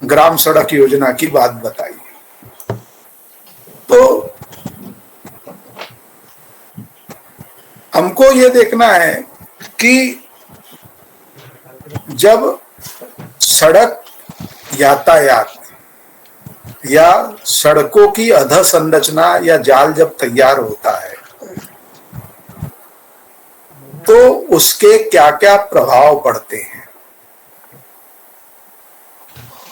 ग्राम सड़क योजना की बात बताई, तो हमको ये देखना है कि जब सड़क यातायात या सड़कों की अधोसंरचना या जाल जब तैयार होता है तो उसके क्या क्या प्रभाव पड़ते हैं,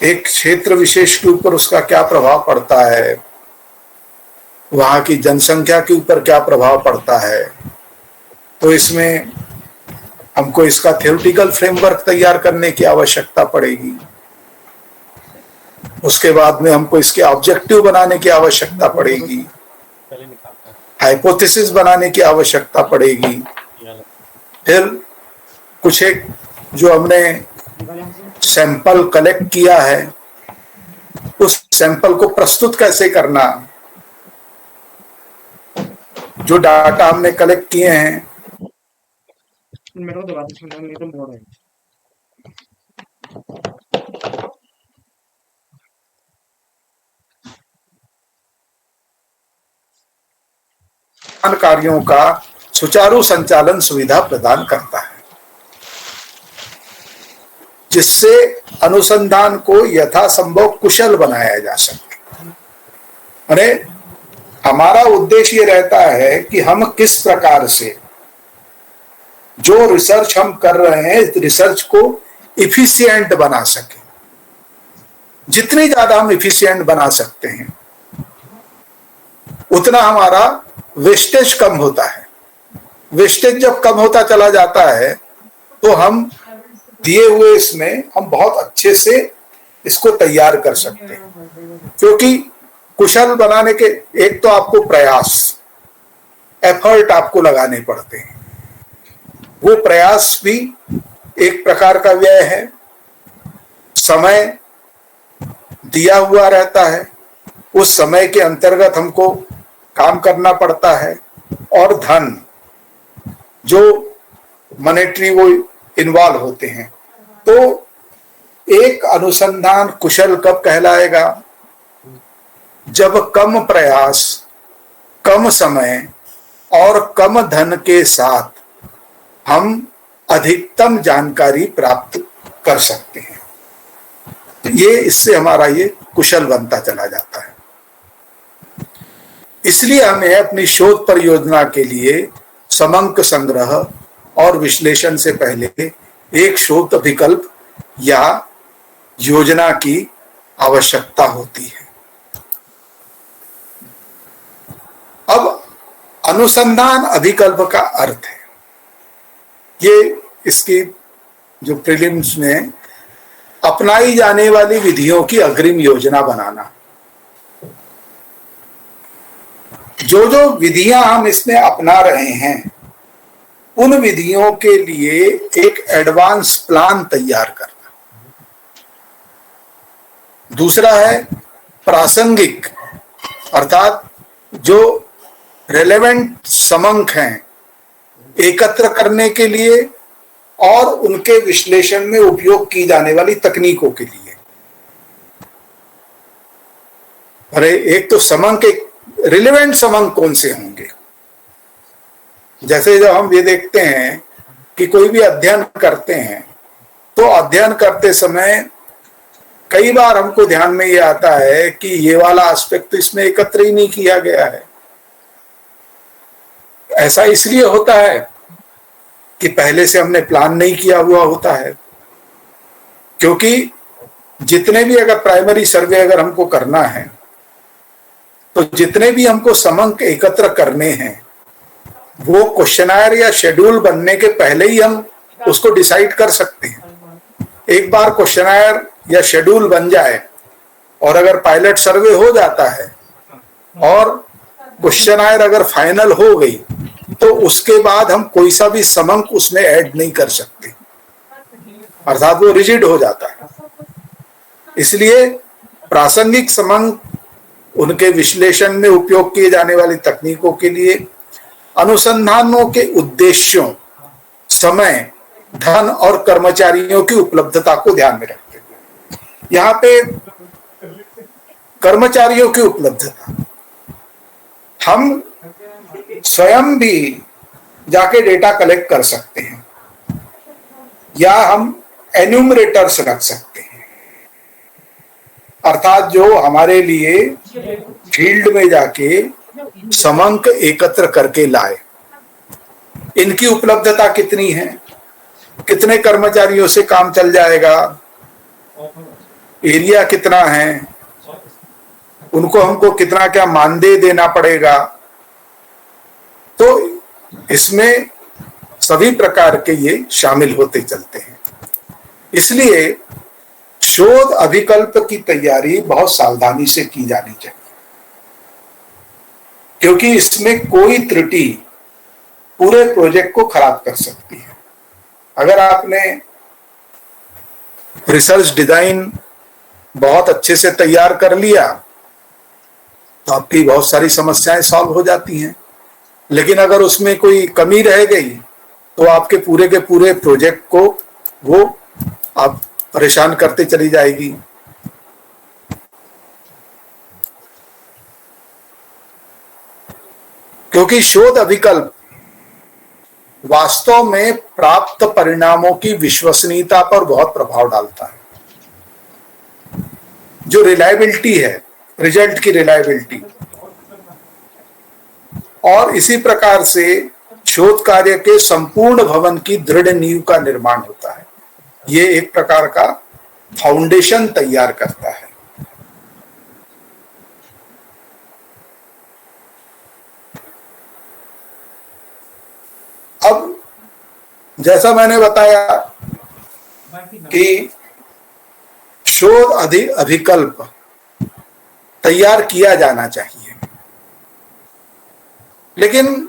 एक क्षेत्र विशेष के ऊपर उसका क्या प्रभाव पड़ता है, वहां की जनसंख्या के ऊपर क्या प्रभाव पड़ता है। तो इसमें हमको इसका थ्योरेटिकल फ्रेमवर्क तैयार करने की आवश्यकता पड़ेगी। उसके बाद में हमको इसके ऑब्जेक्टिव बनाने की आवश्यकता पड़ेगी, हाइपोथेसिस बनाने की आवश्यकता पड़ेगी। फिर कुछ एक जो हमने सैंपल कलेक्ट किया है उस सैंपल को प्रस्तुत कैसे करना, जो डाटा हमने कलेक्ट किए हैं कार्यों का सुचारू संचालन सुविधा प्रदान करता है, जिससे अनुसंधान को यथासंभव कुशल बनाया जा सके। अरे हमारा उद्देश्य ये रहता है कि हम किस प्रकार से जो रिसर्च हम कर रहे हैं, रिसर्च को इफिशिएंट बना सके। जितनी ज्यादा हम इफिशिएंट बना सकते हैं, उतना हमारा वेस्टेज कम होता है। वेस्टेज जब कम होता चला जाता है, तो हम दिए हुए इसमें हम बहुत अच्छे से इसको तैयार कर सकते हैं। क्योंकि कुशल बनाने के एक तो आपको प्रयास, एफर्ट आपको लगाने पड़ते हैं। वो प्रयास भी एक प्रकार का व्यय है, समय दिया हुआ रहता है, उस समय के अंतर्गत हमको काम करना पड़ता है, और धन जो मॉनेटरी वो इन्वॉल्व होते हैं। तो एक अनुसंधान कुशल कब कहलाएगा? जब कम प्रयास, कम समय और कम धन के साथ हम अधिकतम जानकारी प्राप्त कर सकते हैं। तो ये इससे हमारा ये कुशल बनता चला जाता है। इसलिए हमें अपनी शोध परियोजना के लिए समंक संग्रह और विश्लेषण से पहले एक शोध विकल्प या योजना की आवश्यकता होती है। अब अनुसंधान अभिकल्प का अर्थ है, ये इसकी जो प्रीलिम्स में अपनाई जाने वाली विधियों की अग्रिम योजना बनाना। जो जो विधियां हम इसमें अपना रहे हैं, उन विधियों के लिए एक एडवांस प्लान तैयार करना। दूसरा है प्रासंगिक, अर्थात जो रेलेवेंट समंक हैं एकत्र करने के लिए और उनके विश्लेषण में उपयोग की जाने वाली तकनीकों के लिए। अरे एक तो समंक, एक रिलेवेंट समंक कौन से होंगे? जैसे जब हम ये देखते हैं कि कोई भी अध्ययन करते हैं, तो अध्ययन करते समय कई बार हमको ध्यान में ये आता है कि ये वाला एस्पेक्ट तो इसमें एकत्र ही नहीं किया गया है। ऐसा इसलिए होता है कि पहले से हमने प्लान नहीं किया हुआ होता है। क्योंकि जितने भी अगर प्राइमरी सर्वे अगर हमको करना है, तो जितने भी हमको समंक एकत्र करने हैं, वो क्वेश्चनायर या शेड्यूल बनने के पहले ही हम उसको डिसाइड कर सकते हैं। एक बार क्वेश्चनायर या शेड्यूल बन जाए और अगर पायलट सर्वे हो जाता है और क्वेश्चनायर अगर फाइनल हो गई, तो उसके बाद हम कोई सा भी समंक उसमें ऐड नहीं कर सकते, अर्थात वो रिजिड हो जाता है। इसलिए प्रासंगिक समंक, उनके विश्लेषण में उपयोग किए जाने वाली तकनीकों के लिए, अनुसंधानों के उद्देश्यों, समय, धन और कर्मचारियों की उपलब्धता को ध्यान में रखते हुए, यहाँ पे कर्मचारियों की उपलब्धता, हम स्वयं भी जाके डेटा कलेक्ट कर सकते हैं या हम एन्यूमरेटर्स रख सकते हैं, अर्थात जो हमारे लिए फील्ड में जाके समंक एकत्र करके लाए। इनकी उपलब्धता कितनी है, कितने कर्मचारियों से काम चल जाएगा, एरिया कितना है, उनको हमको कितना क्या मानदेय देना पड़ेगा। तो इसमें सभी प्रकार के ये शामिल होते चलते हैं। इसलिए शोध अभिकल्प की तैयारी बहुत सावधानी से की जानी चाहिए, क्योंकि इसमें कोई त्रुटि पूरे प्रोजेक्ट को खराब कर सकती है। अगर आपने रिसर्च डिजाइन बहुत अच्छे से तैयार कर लिया, तो आपकी बहुत सारी समस्याएं सॉल्व हो जाती हैं। लेकिन अगर उसमें कोई कमी रह गई, तो आपके पूरे के पूरे प्रोजेक्ट को वो आप परेशान करते चली जाएगी। क्योंकि शोध अभिकल्प वास्तव में प्राप्त परिणामों की विश्वसनीयता पर बहुत प्रभाव डालता है। जो रिलायबिलिटी है, रिजल्ट की रिलायबिलिटी, और इसी प्रकार से शोध कार्य के संपूर्ण भवन की दृढ़ नींव का निर्माण होता है। ये एक प्रकार का फाउंडेशन तैयार करता है। अब जैसा मैंने बताया कि शोध अभिकल्प तैयार किया जाना चाहिए, लेकिन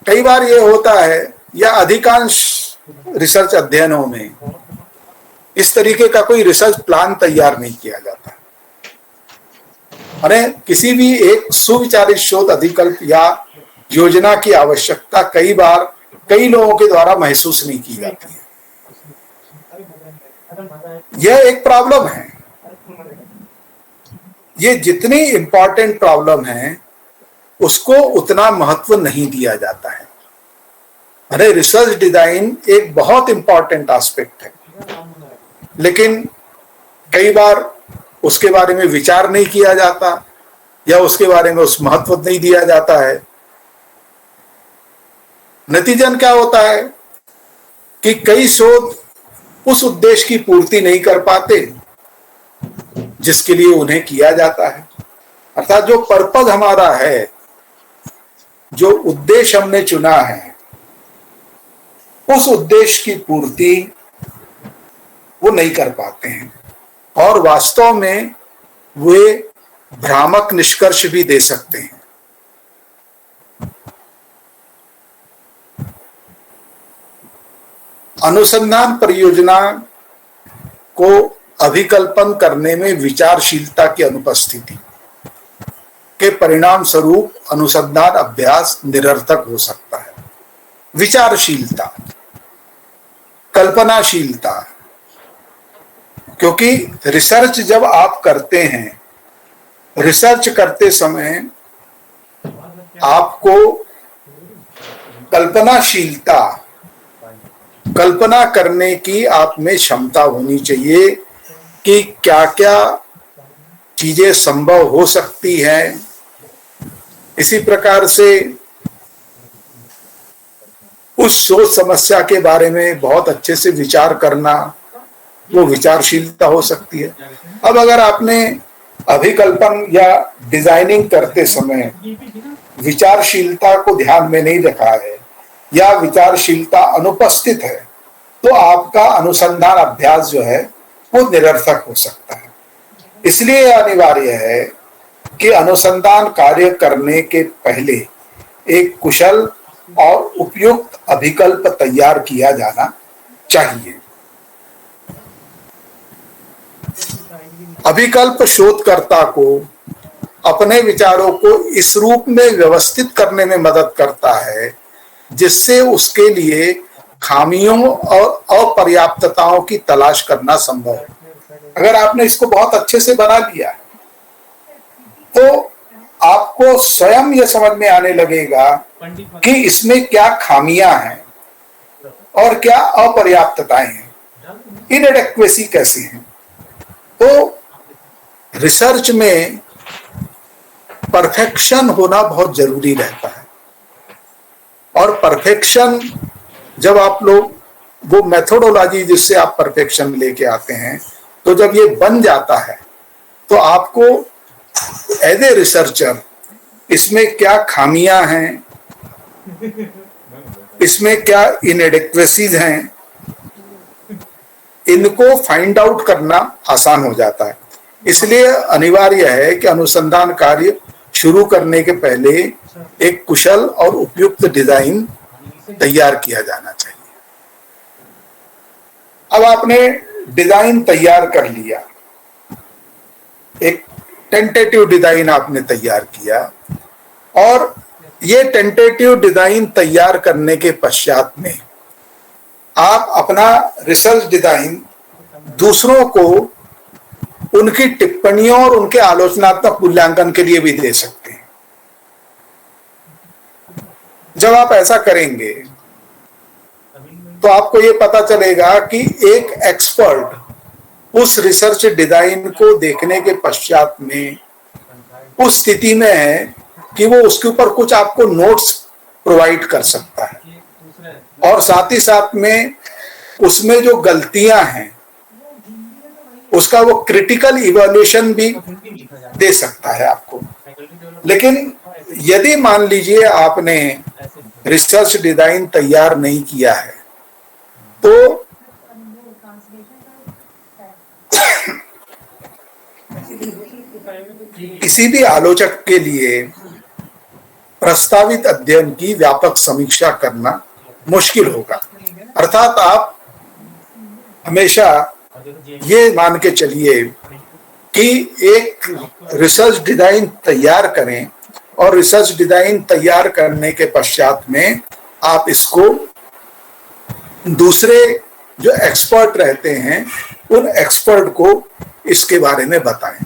कई बार ये होता है या अधिकांश रिसर्च अध्ययनों में इस तरीके का कोई रिसर्च प्लान तैयार नहीं किया जाता। अरे किसी भी एक सुविचारित शोध अभिकल्प या योजना की आवश्यकता कई बार कई लोगों के द्वारा महसूस नहीं की जाती है। यह एक प्रॉब्लम है। ये जितनी इंपॉर्टेंट प्रॉब्लम है उसको उतना महत्व नहीं दिया जाता है। अरे रिसर्च डिजाइन एक बहुत इंपॉर्टेंट एस्पेक्ट है, लेकिन कई बार उसके बारे में विचार नहीं किया जाता या उसके बारे में उस महत्व नहीं दिया जाता है। नतीजन क्या होता है कि कई शोध उस उद्देश्य की पूर्ति नहीं कर पाते जिसके लिए उन्हें किया जाता है। अर्थात जो पर्पज हमारा है, जो उद्देश्य हमने चुना है, उस उद्देश्य की पूर्ति वो नहीं कर पाते हैं और वास्तव में वे भ्रामक निष्कर्ष भी दे सकते हैं। अनुसंधान परियोजना को अभिकल्पन करने में विचारशीलता की अनुपस्थिति के परिणाम स्वरूप अनुसंधान अभ्यास निरर्थक हो सकता है। विचारशीलता, कल्पनाशीलता, क्योंकि रिसर्च जब आप करते हैं, रिसर्च करते समय आपको कल्पनाशीलता, कल्पना करने की आप में क्षमता होनी चाहिए कि क्या क्या चीजें संभव हो सकती हैं। इसी प्रकार से उस सोच समस्या के बारे में बहुत अच्छे से विचार करना, वो विचारशीलता हो सकती है। अब अगर आपने अभिकल्पन या डिजाइनिंग करते समय विचारशीलता को ध्यान में नहीं रखा है या विचारशीलता अनुपस्थित है, तो आपका अनुसंधान अभ्यास जो है वो निरर्थक हो सकता है। इसलिए अनिवार्य है कि अनुसंधान कार्य करने के पहले एक कुशल और उपयुक्त अभिकल्प तैयार किया जाना चाहिए। अभिकल्प शोधकर्ता को अपने विचारों को इस रूप में व्यवस्थित करने में मदद करता है जिससे उसके लिए खामियों और अपर्याप्तताओं की तलाश करना संभव है। अगर आपने इसको बहुत अच्छे से बना लिया तो आपको स्वयं यह समझ में आने लगेगा कि इसमें क्या खामियां हैं और क्या अपर्याप्तताएं हैं, इनएडेक्वेसी कैसी है। तो रिसर्च में परफेक्शन होना बहुत जरूरी रहता है और परफेक्शन जब आप लोग वो मेथोडोलॉजी जिससे आप परफेक्शन लेके आते हैं, तो जब ये बन जाता है तो आपको एज ए रिसर्चर इसमें क्या खामियां हैं, इसमें क्या इनएडेक्वेसीज हैं, इनको फाइंड आउट करना आसान हो जाता है। इसलिए अनिवार्य है कि अनुसंधान कार्य शुरू करने के पहले एक कुशल और उपयुक्त डिजाइन तैयार किया जाना चाहिए। अब आपने डिजाइन तैयार कर लिया, एक टेंटेटिव डिजाइन आपने तैयार किया, और ये टेंटेटिव डिजाइन तैयार करने के पश्चात में आप अपना रिसर्च डिजाइन दूसरों को उनकी टिप्पणियों और उनके आलोचनात्मक मूल्यांकन के लिए भी दे सकते हैं। जब आप ऐसा करेंगे तो आपको ये पता चलेगा कि एक एक्सपर्ट उस रिसर्च डिजाइन को देखने के पश्चात में उस स्थिति में है कि वो उसके ऊपर कुछ आपको नोट्स प्रोवाइड कर सकता है और साथ ही साथ में उसमें जो गलतियां हैं उसका वो क्रिटिकल इवैल्यूएशन भी दे सकता है आपको। लेकिन यदि मान लीजिए आपने रिसर्च डिजाइन तैयार नहीं किया है तो किसी भी आलोचक के लिए प्रस्तावित अध्ययन की व्यापक समीक्षा करना मुश्किल होगा। अर्थात आप हमेशा ये मान के चलिए कि एक रिसर्च डिजाइन तैयार करें और रिसर्च डिजाइन तैयार करने के पश्चात में आप इसको दूसरे जो एक्सपर्ट रहते हैं उन एक्सपर्ट को इसके बारे में बताएं।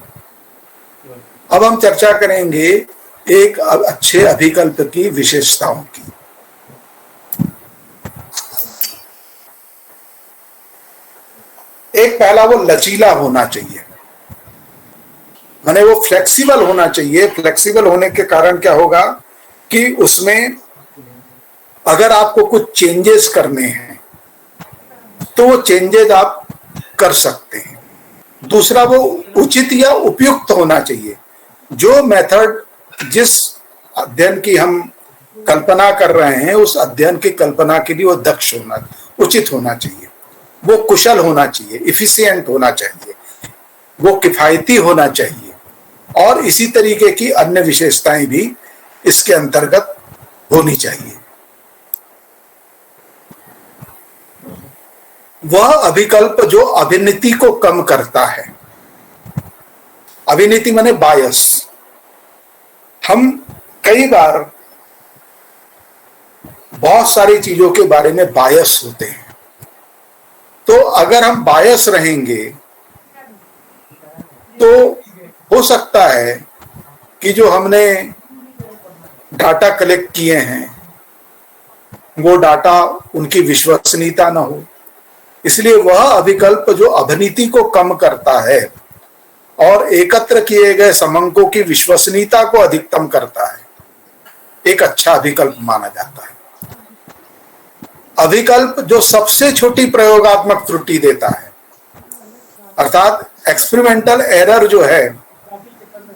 अब हम चर्चा करेंगे एक अच्छे अभिकल्प की विशेषताओं की। एक पहला वो लचीला होना चाहिए, माने वो फ्लेक्सिबल होना चाहिए। फ्लेक्सिबल होने के कारण क्या होगा कि उसमें अगर आपको कुछ चेंजेस करने हैं तो वो चेंजेस आप कर सकते हैं। दूसरा वो उचित या उपयुक्त होना चाहिए। जो मेथड जिस अध्ययन की हम कल्पना कर रहे हैं उस अध्ययन की कल्पना के लिए वो दक्ष होना, उचित होना चाहिए, वो कुशल होना चाहिए, इफिशिएंट होना चाहिए, वो किफायती होना चाहिए और इसी तरीके की अन्य विशेषताएं भी इसके अंतर्गत होनी चाहिए। वह अभिकल्प जो अभिनीति को कम करता है। अभिनीति माने बायस। हम कई बार बहुत सारी चीजों के बारे में बायस होते हैं, तो अगर हम बायस रहेंगे तो हो सकता है कि जो हमने डाटा कलेक्ट किए हैं वो डाटा उनकी विश्वसनीयता ना हो। इसलिए वह अभिकल्प जो अभिनीति को कम करता है और एकत्र किए गए समंकों की विश्वसनीयता को अधिकतम करता है, एक अच्छा अभिकल्प माना जाता है। अभिकल्प जो सबसे छोटी प्रयोगात्मक त्रुटि देता है, अर्थात एक्सपेरिमेंटल एरर जो है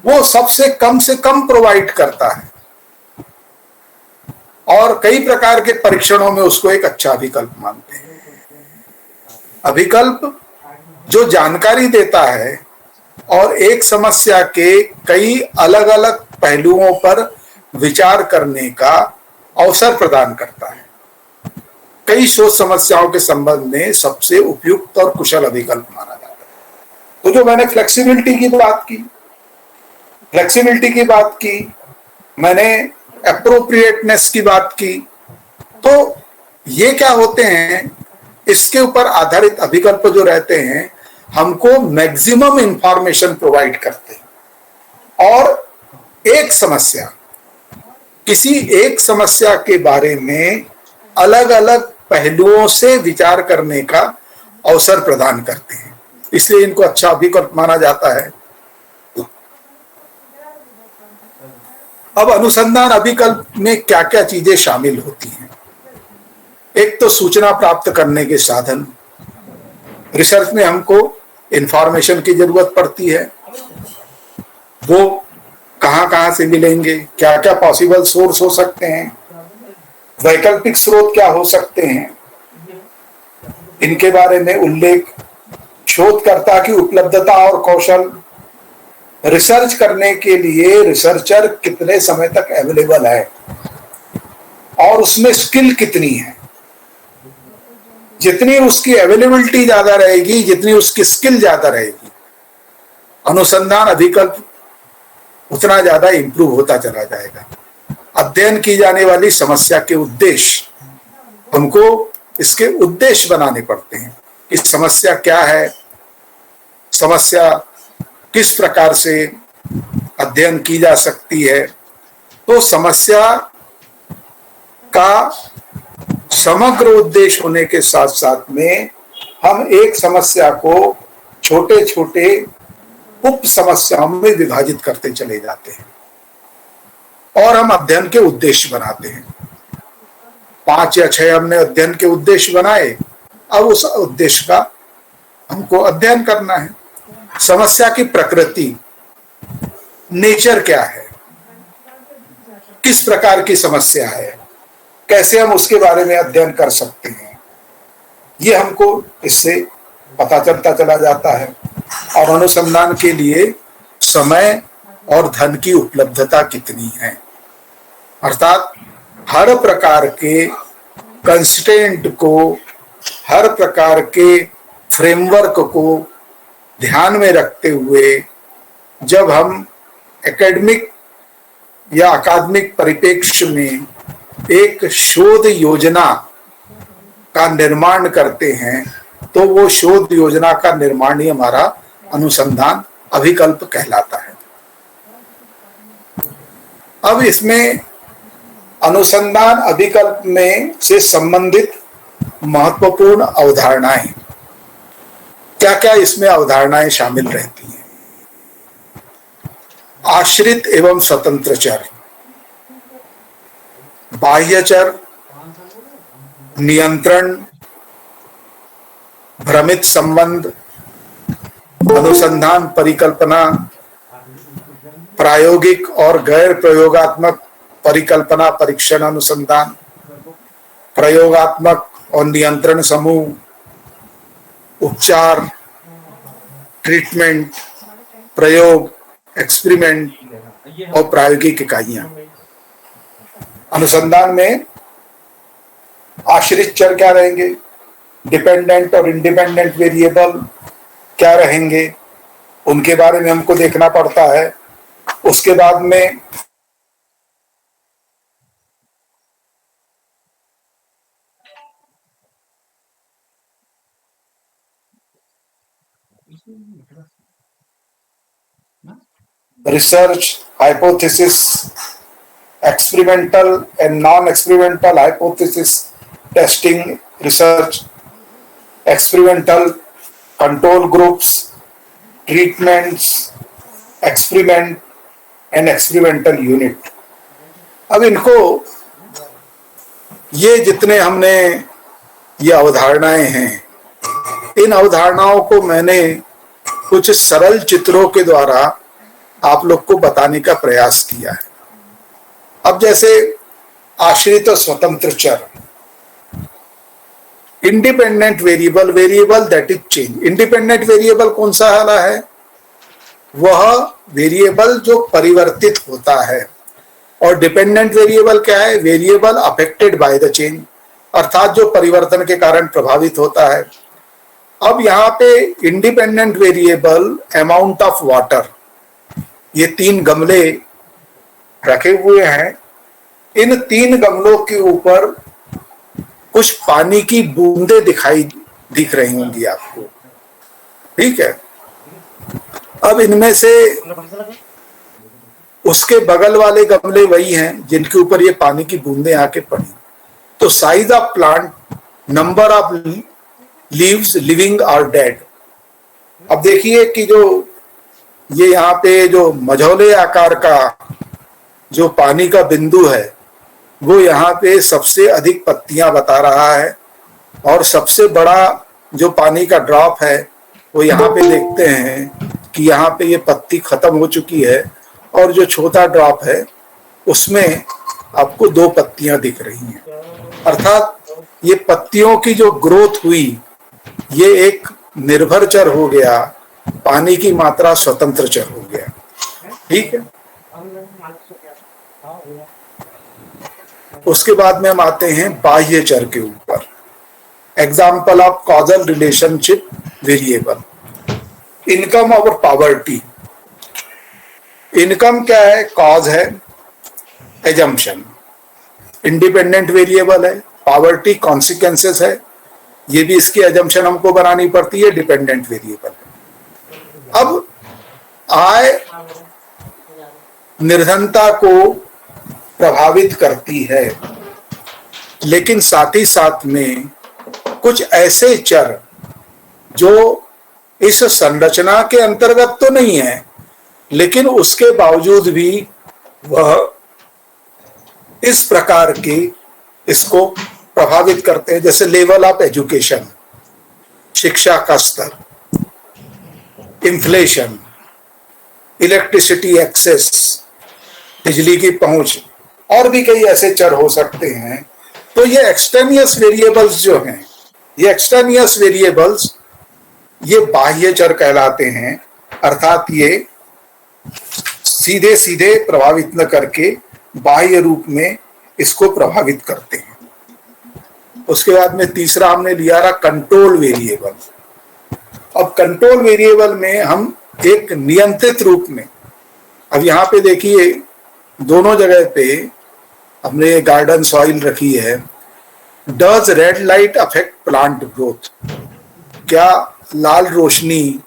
वो सबसे कम प्रोवाइड करता है और कई प्रकार के परीक्षणों में उसको एक अच्छा अभिकल्प मानते हैं। अभिकल्प जो जानकारी देता है और एक समस्या के कई अलग अलग पहलुओं पर विचार करने का अवसर प्रदान करता है, कई शोध समस्याओं के संबंध में सबसे उपयुक्त और कुशल अभिकल्प माना जाता है। तो जो मैंने फ्लेक्सिबिलिटी की बात की, मैंने एप्रोप्रिएटनेस की बात की, तो ये क्या होते हैं, इसके ऊपर आधारित अभिकल्प जो रहते हैं हमको मैक्सिमम इंफॉर्मेशन प्रोवाइड करते हैं और किसी एक समस्या के बारे में अलग अलग पहलुओं से विचार करने का अवसर प्रदान करते हैं, इसलिए इनको अच्छा अभिकल्प माना जाता है। अब अनुसंधान अभिकल्प में क्या क्या चीजें शामिल होती हैं। एक तो सूचना प्राप्त करने के साधन। रिसर्च में हमको इंफॉर्मेशन की जरूरत पड़ती है, वो कहां से मिलेंगे, क्या क्या पॉसिबल सोर्स हो सकते हैं, वैकल्पिक स्रोत क्या हो सकते हैं, इनके बारे में उल्लेख, शोधकर्ता की उपलब्धता और कौशल, रिसर्च करने के लिए रिसर्चर कितने समय तक अवेलेबल है और उसमें स्किल कितनी है। जितनी उसकी अवेलेबिलिटी ज्यादा रहेगी, जितनी उसकी स्किल ज्यादा रहेगी, अनुसंधान अभिकल्प उतना ज्यादा इंप्रूव होता चला जाएगा। अध्ययन की जाने वाली समस्या के उद्देश्य, हमको इसके उद्देश्य बनाने पड़ते हैं कि समस्या क्या है, समस्या किस प्रकार से अध्ययन की जा सकती है। तो समस्या का समग्र उद्देश्य होने के साथ साथ में हम एक समस्या को छोटे छोटे उप समस्याओं में विभाजित करते चले जाते हैं और हम अध्ययन के उद्देश्य बनाते हैं। 5 या 6 हमने अध्ययन के उद्देश्य बनाए, अब उस उद्देश्य का हमको अध्ययन करना है। समस्या की प्रकृति, नेचर क्या है, किस प्रकार की समस्या है, कैसे हम उसके बारे में अध्ययन कर सकते हैं, ये हमको इससे पता चलता चला जाता है। और अनुसंधान के लिए समय और धन की उपलब्धता कितनी है, अर्थात हर प्रकार के कंस्ट्रेंट को, हर प्रकार के फ्रेमवर्क को ध्यान में रखते हुए जब हम एकेडमिक या अकादमिक परिप्रेक्ष्य में एक शोध योजना का निर्माण करते हैं तो वो शोध योजना का निर्माण ही हमारा अनुसंधान अभिकल्प कहलाता है। अब इसमें अनुसंधान अभिकल्प में से संबंधित महत्वपूर्ण अवधारणाएं, क्या क्या इसमें अवधारणाएं शामिल रहती हैं। आश्रित एवं स्वतंत्र चर, बाह्य चर, नियंत्रण, भ्रमित संबंध, अनुसंधान परिकल्पना, प्रायोगिक और गैर प्रयोगात्मक परिकल्पना परीक्षण अनुसंधान, प्रयोगात्मक और नियंत्रण समूह, उपचार, ट्रीटमेंट, प्रयोग, एक्सपेरिमेंट और प्रायोगिक इकाइयां। अनुसंधान में आश्रित चर क्या रहेंगे, डिपेंडेंट और इंडिपेंडेंट वेरिएबल क्या रहेंगे, उनके बारे में हमको देखना पड़ता है। उसके बाद में research, hypothesis, experimental and non experimental hypothesis testing research, experimental control groups, treatments, experiment and experimental unit. अब इनको, ये जितने हमने ये अवधारणाएं हैं, इन अवधारणाओं को मैंने कुछ सरल चित्रों के द्वारा आप लोग को बताने का प्रयास किया है। अब जैसे आश्रित और स्वतंत्र चर, independent variable, variable that is change. Independent variable कौन सा वाला है, वह वेरिएबल जो परिवर्तित होता है। और डिपेंडेंट वेरिएबल क्या है, variable affected by the change, अर्थात जो परिवर्तन के कारण प्रभावित होता है। अब यहाँ पे independent variable amount of water, ये 3 गमले रखे हुए हैं, इन 3 गमलों के ऊपर कुछ पानी की बूंदें दिख रही होंगी आपको, ठीक है। अब इनमें से उसके बगल वाले गमले वही हैं जिनके ऊपर ये पानी की बूंदें आके पड़ी। तो size of plant, number of leaves living और डेड। अब देखिए कि जो ये यहाँ पे जो मझौले आकार का जो पानी का बिंदु है, वो यहाँ पे सबसे अधिक पत्तियां बता रहा है, और सबसे बड़ा जो पानी का ड्रॉप है वो यहाँ पे देखते हैं कि यहाँ पे ये पत्ती खत्म हो चुकी है, और जो छोटा ड्रॉप है उसमें आपको 2 पत्तियां दिख रही हैं। अर्थात ये पत्तियों की जो ग्रोथ हुई, ये एक निर्भर चर हो गया, पानी की मात्रा स्वतंत्र चर हो गया, ठीक है। उसके बाद में हम आते हैं बाह्य चर के ऊपर। Example of causal relationship variable, income और पॉवर्टी। इनकम क्या है, कॉज है, एजम्पशन, इंडिपेंडेंट वेरिएबल है। पॉवर्टी कॉन्सिक्वेंसेस है, ये भी इसकी एजम्पशन हमको बनानी पड़ती है, डिपेंडेंट वेरिएबल है। अब आय निर्धनता को प्रभावित करती है, लेकिन साथ ही साथ में कुछ ऐसे चर जो इस संरचना के अंतर्गत तो नहीं है, लेकिन उसके बावजूद भी वह इस प्रकार के इसको प्रभावित करते हैं, जैसे लेवल ऑफ एजुकेशन, शिक्षा का स्तर, इन्फ्लेशन, इलेक्ट्रिसिटी एक्सेस, बिजली की पहुंच, और भी कई ऐसे चर हो सकते हैं। तो ये एक्सटेनियस वेरिएबल्स जो हैं, ये एक्सटेनियस वेरिएबल्स ये बाह्य चर कहलाते हैं, अर्थात ये सीधे सीधे प्रभावित न करके बाह्य रूप में इसको प्रभावित करते हैं। उसके बाद में तीसरा हमने लिया रहा कंट्रोल वेरिएबल। अब कंट्रोल वेरिएबल में हम एक नियंत्रित रूप में, अब यहाँ पे देखिए दोनों जगह पे हमने गार्डन सॉइल रखी है। Does red light affect plant growth? क्या लाल रोशनी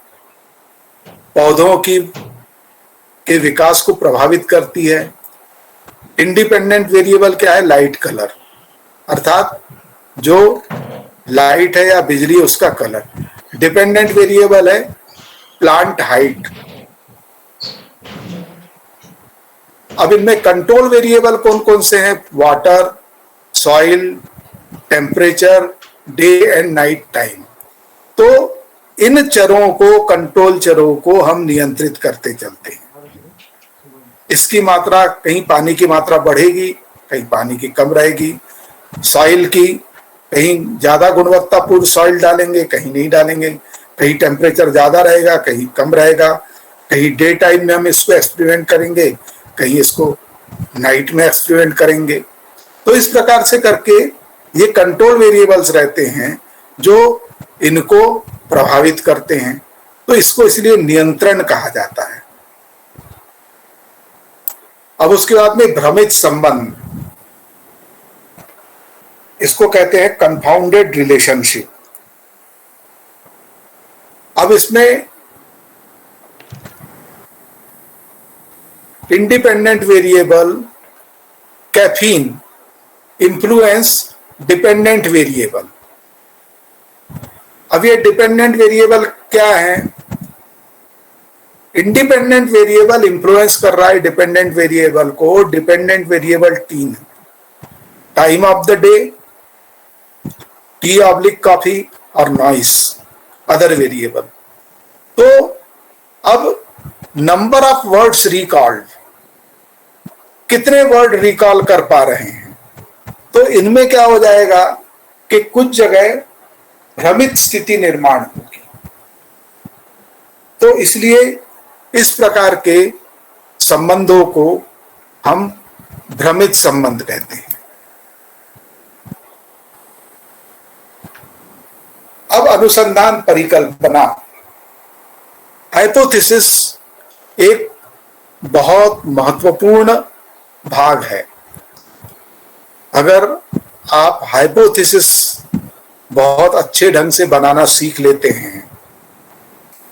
पौधों की के विकास को प्रभावित करती है? इंडिपेंडेंट वेरिएबल क्या है? लाइट कलर, अर्थात जो लाइट है या बिजली उसका कलर। डिपेंडेंट वेरिएबल है प्लांट हाइट। अब इनमें कंट्रोल वेरिएबल कौन कौन से हैं? Water, soil, temperature, day and night time. तो इन चरों को, कंट्रोल चरों को हम नियंत्रित करते चलते हैं। इसकी मात्रा, कहीं पानी की मात्रा बढ़ेगी, कहीं पानी की कम रहेगी। सॉइल की, कहीं ज्यादा गुणवत्तापूर्ण सॉइल डालेंगे, कहीं नहीं डालेंगे। कहीं टेम्परेचर ज्यादा रहेगा, कहीं कम रहेगा। कहीं डे टाइम में हम इसको एक्सपेरिमेंट करेंगे, कहीं इसको नाइट में एक्सपेरिमेंट करेंगे। तो इस प्रकार से करके ये कंट्रोल वेरिएबल्स रहते हैं जो इनको प्रभावित करते हैं। तो इसको इसलिए नियंत्रण कहा जाता है। अब उसके बाद में भ्रमित संबंध, इसको कहते हैं कंफाउंडेड रिलेशनशिप। अब इसमें independent variable caffeine influence dependent variable. अब ये डिपेंडेंट वेरिएबल क्या है? इंडिपेंडेंट वेरिएबल इंफ्लुएंस कर रहा है डिपेंडेंट वेरिएबल को। डिपेंडेंट वेरिएबल 3 है, time of the day, T oblique coffee और नॉइस, अदर वेरिएबल। तो अब नंबर ऑफ वर्ड्स रिकॉल्ड, कितने वर्ड रिकॉल कर पा रहे हैं। तो इनमें क्या हो जाएगा कि कुछ जगह भ्रमित स्थिति निर्माण होगी। तो इसलिए इस प्रकार के संबंधों को हम भ्रमित संबंध कहते हैं। अब अनुसंधान परिकल्पना, हाइपोथेसिस एक बहुत महत्वपूर्ण भाग है। अगर आप हाइपोथेसिस बहुत अच्छे ढंग से बनाना सीख लेते हैं,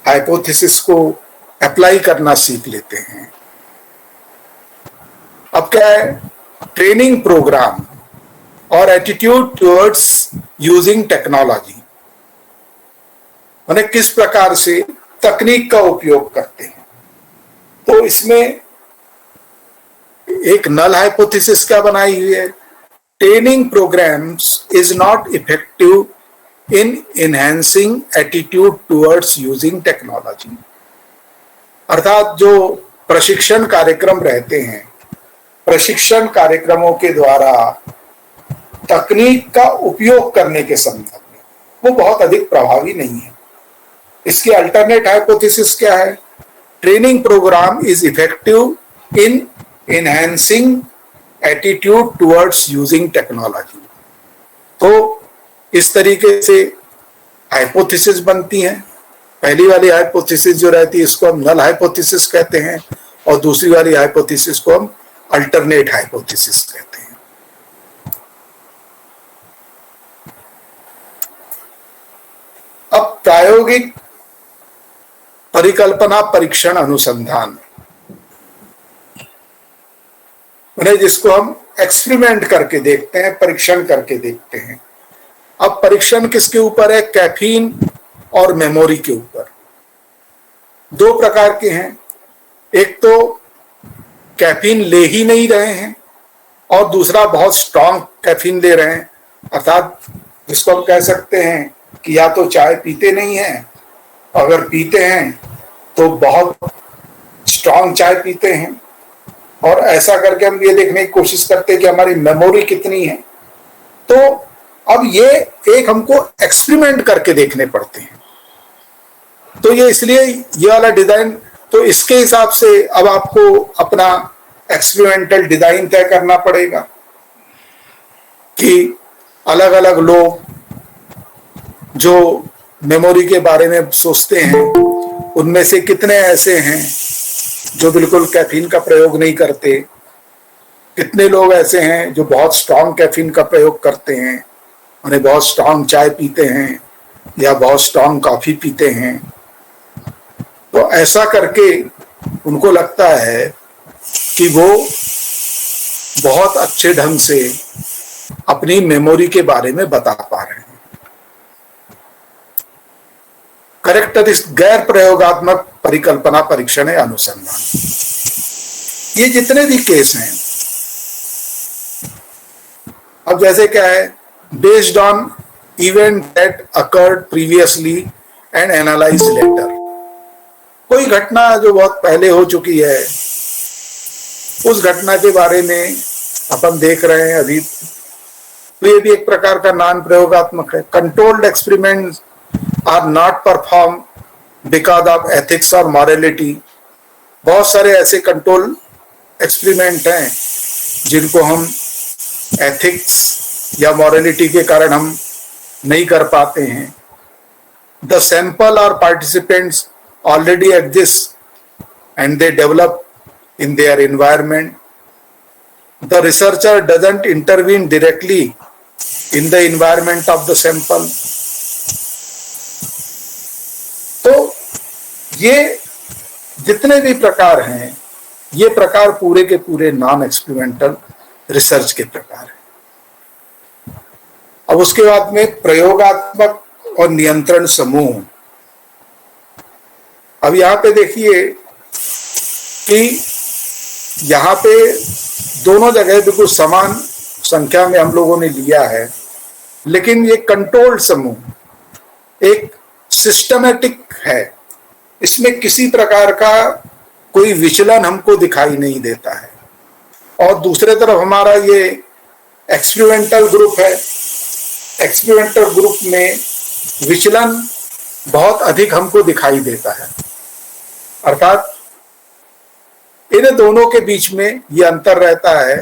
हाइपोथेसिस को अप्लाई करना सीख लेते हैं। अब क्या है? ट्रेनिंग प्रोग्राम और एटीट्यूड टुवर्ड्स यूजिंग टेक्नोलॉजी, माने किस प्रकार से तकनीक का उपयोग करते हैं। तो इसमें एक नल हाइपोथेसिस क्या बनाई हुई है? Training programmes is not effective in enhancing attitude towards using technology. अर्थात जो प्रशिक्षण कार्यक्रम रहते हैं, प्रशिक्षण कार्यक्रमों के द्वारा तकनीक का उपयोग करने के संदर्भ में वो बहुत अधिक प्रभावी नहीं है। इसकी अल्टरनेट हाइपोथेसिस क्या है? Training programme is effective in enhancing attitude towards using technology. तो इस तरीके से हाइपोथेसिस बनती हैं। पहली वाली हाइपोथेसिस जो रहती है इसको हम नल हाइपोथेसिस कहते हैं, और दूसरी वाली हाइपोथेसिस को हम अल्टरनेट हाइपोथेसिस कहते हैं। अब प्रायोगिक परिकल्पना परीक्षण अनुसंधान, जिसको हम एक्सपेरिमेंट करके देखते हैं, परीक्षण करके देखते हैं। अब परीक्षण किसके ऊपर है? कैफीन और मेमोरी के ऊपर। दो प्रकार के हैं, एक तो कैफीन ले ही नहीं रहे हैं और दूसरा बहुत स्ट्रांग कैफीन ले रहे हैं, अर्थात जिसको हम कह सकते हैं कि या तो चाय पीते नहीं हैं, अगर पीते हैं तो बहुत स्ट्रांग चाय पीते हैं, और ऐसा करके हम ये देखने की कोशिश करते हैं कि हमारी मेमोरी कितनी है। तो अब ये एक हमको एक्सपेरिमेंट करके देखने पड़ते हैं। तो ये इसलिए ये वाला डिजाइन, तो इसके हिसाब से अब आपको अपना एक्सपेरिमेंटल डिजाइन तय करना पड़ेगा कि अलग अलग लोग जो मेमोरी के बारे में सोचते हैं उनमें से कितने ऐसे हैं जो बिल्कुल कैफीन का प्रयोग नहीं करते, कितने लोग ऐसे हैं जो बहुत स्ट्रांग कैफीन का प्रयोग करते हैं, उन्हें बहुत स्ट्रांग चाय पीते हैं या बहुत स्ट्रांग कॉफी पीते हैं। तो ऐसा करके उनको लगता है कि वो बहुत अच्छे ढंग से अपनी मेमोरी के बारे में बता पा रहे हैं। करेक्टरिस्ट गैर प्रयोगात्मक परिकल्पना परीक्षण या अनुसंधान, ये जितने भी केस हैं, अब जैसे क्या है, based on event that occurred previously and analyse later, कोई घटना जो बहुत पहले हो चुकी है उस घटना के बारे में अपन देख रहे हैं अभी, तो ये भी एक प्रकार का नॉन प्रयोगात्मक है। Controlled experiments are not perform because of ethics और मॉरलिटी, बहुत सारे ऐसे कंट्रोल एक्सपेरिमेंट हैं जिनको हम एथिक्स या मॉरलिटी के कारण हम नहीं कर पाते हैं। द सैंपल और participants already exist and they develop in their environment. The researcher doesn't intervene directly in the environment of the sample. तो ये जितने भी प्रकार हैं, ये प्रकार पूरे के पूरे नॉन एक्सपेरिमेंटल रिसर्च के प्रकार हैं। अब उसके बाद में प्रयोगात्मक और नियंत्रण समूह। अब यहाँ पे देखिए कि यहाँ पे दोनों जगह बिल्कुल समान संख्या में हम लोगों ने लिया है, लेकिन ये कंट्रोल्ड समूह एक सिस्टमेटिक है, इसमें किसी प्रकार का कोई विचलन हमको दिखाई नहीं देता है। और दूसरे तरफ हमारा ये एक्सपेरिमेंटल ग्रुप है, एक्सपेरिमेंटल ग्रुप में विचलन बहुत अधिक हमको दिखाई देता है, अर्थात इन दोनों के बीच में ये अंतर रहता है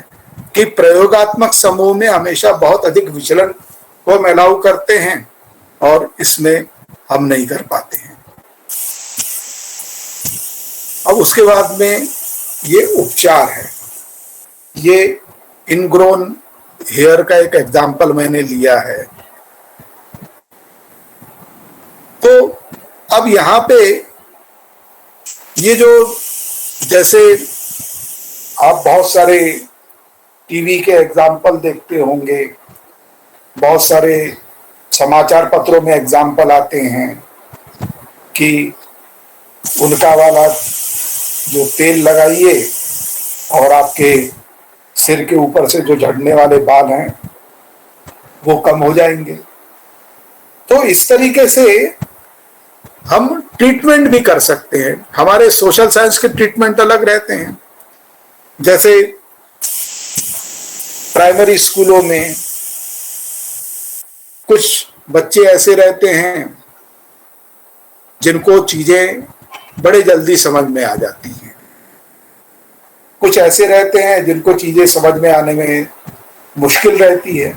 कि प्रयोगात्मक समूह में हमेशा बहुत अधिक विचलन को हम अलाउ करते हैं और इसमें हम नहीं कर पाते हैं। अब उसके बाद में ये उपचार है, ये इनग्रोन हेयर का एक एग्जाम्पल मैंने लिया है। तो अब यहाँ पे ये जो, जैसे आप बहुत सारे टीवी के एग्जाम्पल देखते होंगे, बहुत सारे समाचार पत्रों में एग्जाम्पल आते हैं कि उनका वाला जो तेल लगाइए और आपके सिर के ऊपर से जो झड़ने वाले बाल हैं वो कम हो जाएंगे। तो इस तरीके से हम ट्रीटमेंट भी कर सकते हैं। हमारे सोशल साइंस के ट्रीटमेंट अलग रहते हैं, जैसे प्राइमरी स्कूलों में कुछ बच्चे ऐसे रहते हैं जिनको चीजें बड़े जल्दी समझ में आ जाती हैं, कुछ ऐसे रहते हैं जिनको चीजें समझ में आने में मुश्किल रहती है।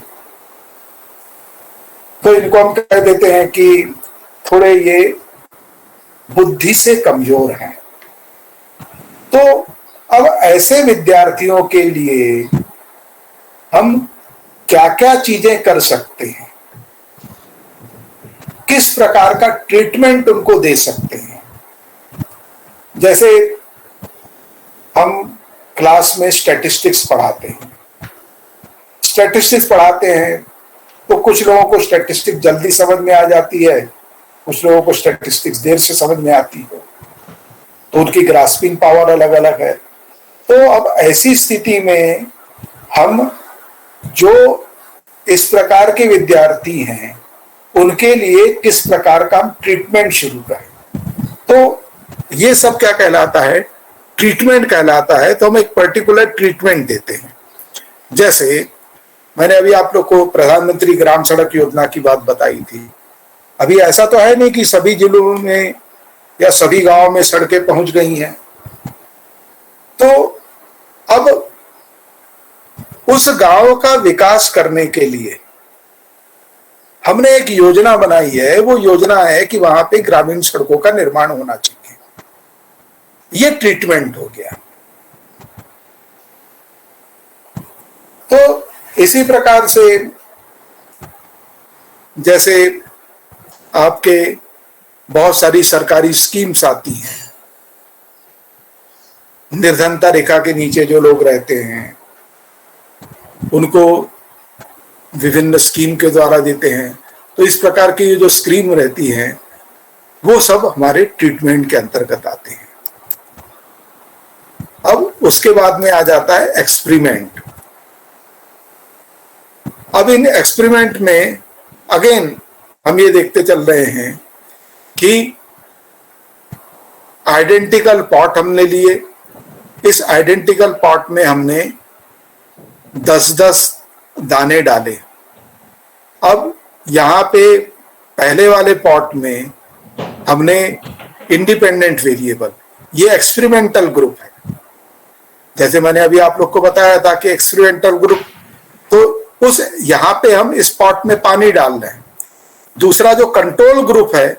तो इनको हम कह देते हैं कि थोड़े ये बुद्धि से कमजोर हैं। तो अब ऐसे विद्यार्थियों के लिए हम क्या क्या चीजें कर सकते हैं, किस प्रकार का ट्रीटमेंट उनको दे सकते हैं। जैसे हम क्लास में स्टैटिस्टिक्स पढ़ाते हैं, स्टैटिस्टिक्स पढ़ाते हैं तो कुछ लोगों को स्टैटिस्टिक्स जल्दी समझ में आ जाती है, कुछ लोगों को स्टैटिस्टिक्स देर से समझ में आती है, तो उनकी ग्रास्पिंग पावर अलग अलग है। तो अब ऐसी स्थिति में हम जो इस प्रकार के विद्यार्थी हैं उनके लिए किस प्रकार का हम ट्रीटमेंट शुरू करें, तो ये सब क्या कहलाता है, ट्रीटमेंट कहलाता है। तो हम एक पर्टिकुलर ट्रीटमेंट देते हैं। जैसे मैंने अभी आप लोग को प्रधानमंत्री ग्राम सड़क योजना की बात बताई थी। अभी ऐसा तो है नहीं कि सभी जिलों में या सभी गांवों में सड़कें पहुंच गई हैं, तो अब उस गांव का विकास करने के लिए हमने एक योजना बनाई है। वो योजना है कि वहां पे ग्रामीण सड़कों का निर्माण होना चाहिए। ये ट्रीटमेंट हो गया। तो इसी प्रकार से जैसे आपके बहुत सारी सरकारी स्कीम्स आती हैं, निर्धनता रेखा के नीचे जो लोग रहते हैं उनको विभिन्न स्कीम के द्वारा देते हैं। तो इस प्रकार की जो स्कीम रहती है वो सब हमारे ट्रीटमेंट के अंतर्गत आते हैं। अब उसके बाद में आ जाता है एक्सपेरिमेंट। अब इन एक्सपेरिमेंट में अगेन हम ये देखते चल रहे हैं कि आइडेंटिकल पॉट हमने लिए। इस आइडेंटिकल पॉट में हमने 10-10 दाने डाले। अब यहाँ पे पहले वाले पॉट में हमने इंडिपेंडेंट वेरिएबल, ये एक्सपेरिमेंटल ग्रुप है। जैसे मैंने अभी आप लोग को बताया था कि एक्सपेरिमेंटल ग्रुप, तो उस यहाँ पे हम इस पॉट में पानी डाल रहे हैं। दूसरा जो कंट्रोल ग्रुप है,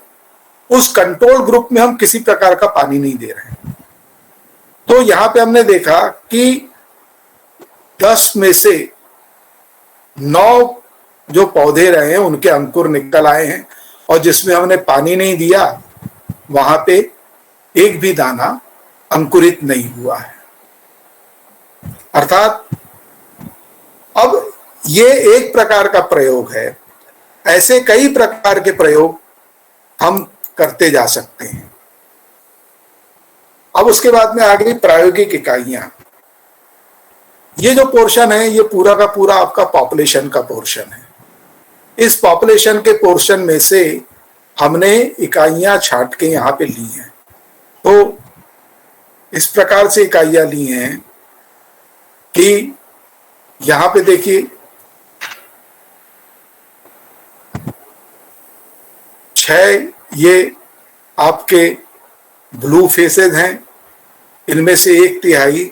उस कंट्रोल ग्रुप में हम किसी प्रकार का पानी नहीं दे रहे हैं। तो यहाँ पे हमने देखा कि 10 में से 9 जो पौधे रहे हैं उनके अंकुर निकल आए हैं, और जिसमें हमने पानी नहीं दिया वहां पे एक भी दाना अंकुरित नहीं हुआ है। अर्थात अब ये एक प्रकार का प्रयोग है। ऐसे कई प्रकार के प्रयोग हम करते जा सकते हैं। अब उसके बाद में आ गई प्रायोगिक इकाइयां। ये जो पोर्शन है ये पूरा का पूरा आपका पॉपुलेशन का पोर्शन है। इस पॉपुलेशन के पोर्शन में से हमने इकाइयां छांट के यहाँ पे ली हैं। तो इस प्रकार से इकाइयां ली हैं कि यहाँ पे देखिए 6 ये आपके ब्लू फेसेस हैं। इनमें से 1/3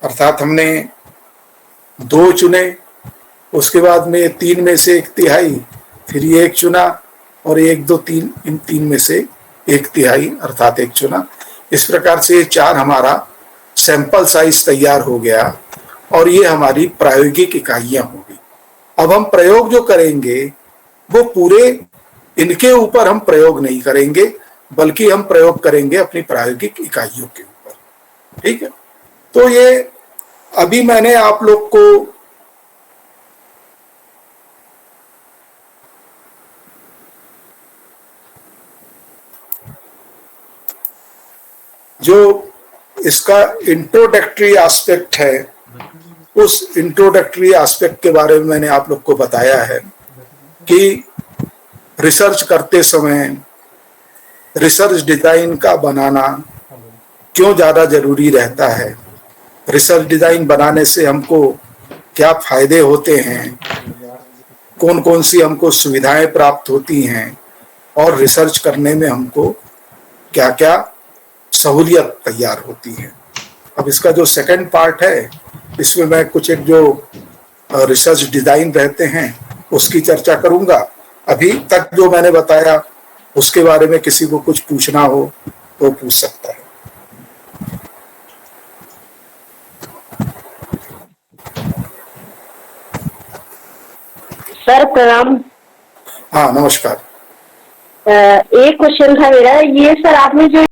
अर्थात हमने 2 चुने, उसके बाद में 3 में से 1/3, फिर ये 1 चुना, और 1, 2, 3, इन 3 में से 1/3 अर्थात 1 चुना। इस प्रकार से 4 हमारा सैंपल साइज तैयार हो गया, और ये हमारी प्रायोगिक इकाइयां होगी। अब हम प्रयोग जो करेंगे वो पूरे इनके ऊपर हम प्रयोग नहीं करेंगे, बल्कि हम प्रयोग करेंगे अपनी प्रायोगिक इकाइयों के ऊपर। ठीक है, तो ये अभी मैंने आप लोग को जो इसका इंट्रोडक्टरी एस्पेक्ट है, उस इंट्रोडक्टरी एस्पेक्ट के बारे में मैंने आप लोग को बताया है कि रिसर्च करते समय रिसर्च डिजाइन का बनाना क्यों ज़्यादा जरूरी रहता है, रिसर्च डिजाइन बनाने से हमको क्या फायदे होते हैं, कौन कौन सी हमको सुविधाएं प्राप्त होती हैं, और रिसर्च करने में हमको क्या क्या सहूलियत तैयार होती है। अब इसका जो सेकंड पार्ट है, इसमें मैं कुछ एक जो रिसर्च डिजाइन रहते हैं उसकी चर्चा करूंगा। अभी तक जो मैंने बताया उसके बारे में किसी को कुछ पूछना हो तो पूछ सकता है। सर प्रणाम। हाँ नमस्कार। एक क्वेश्चन था मेरा, ये सर आपने जो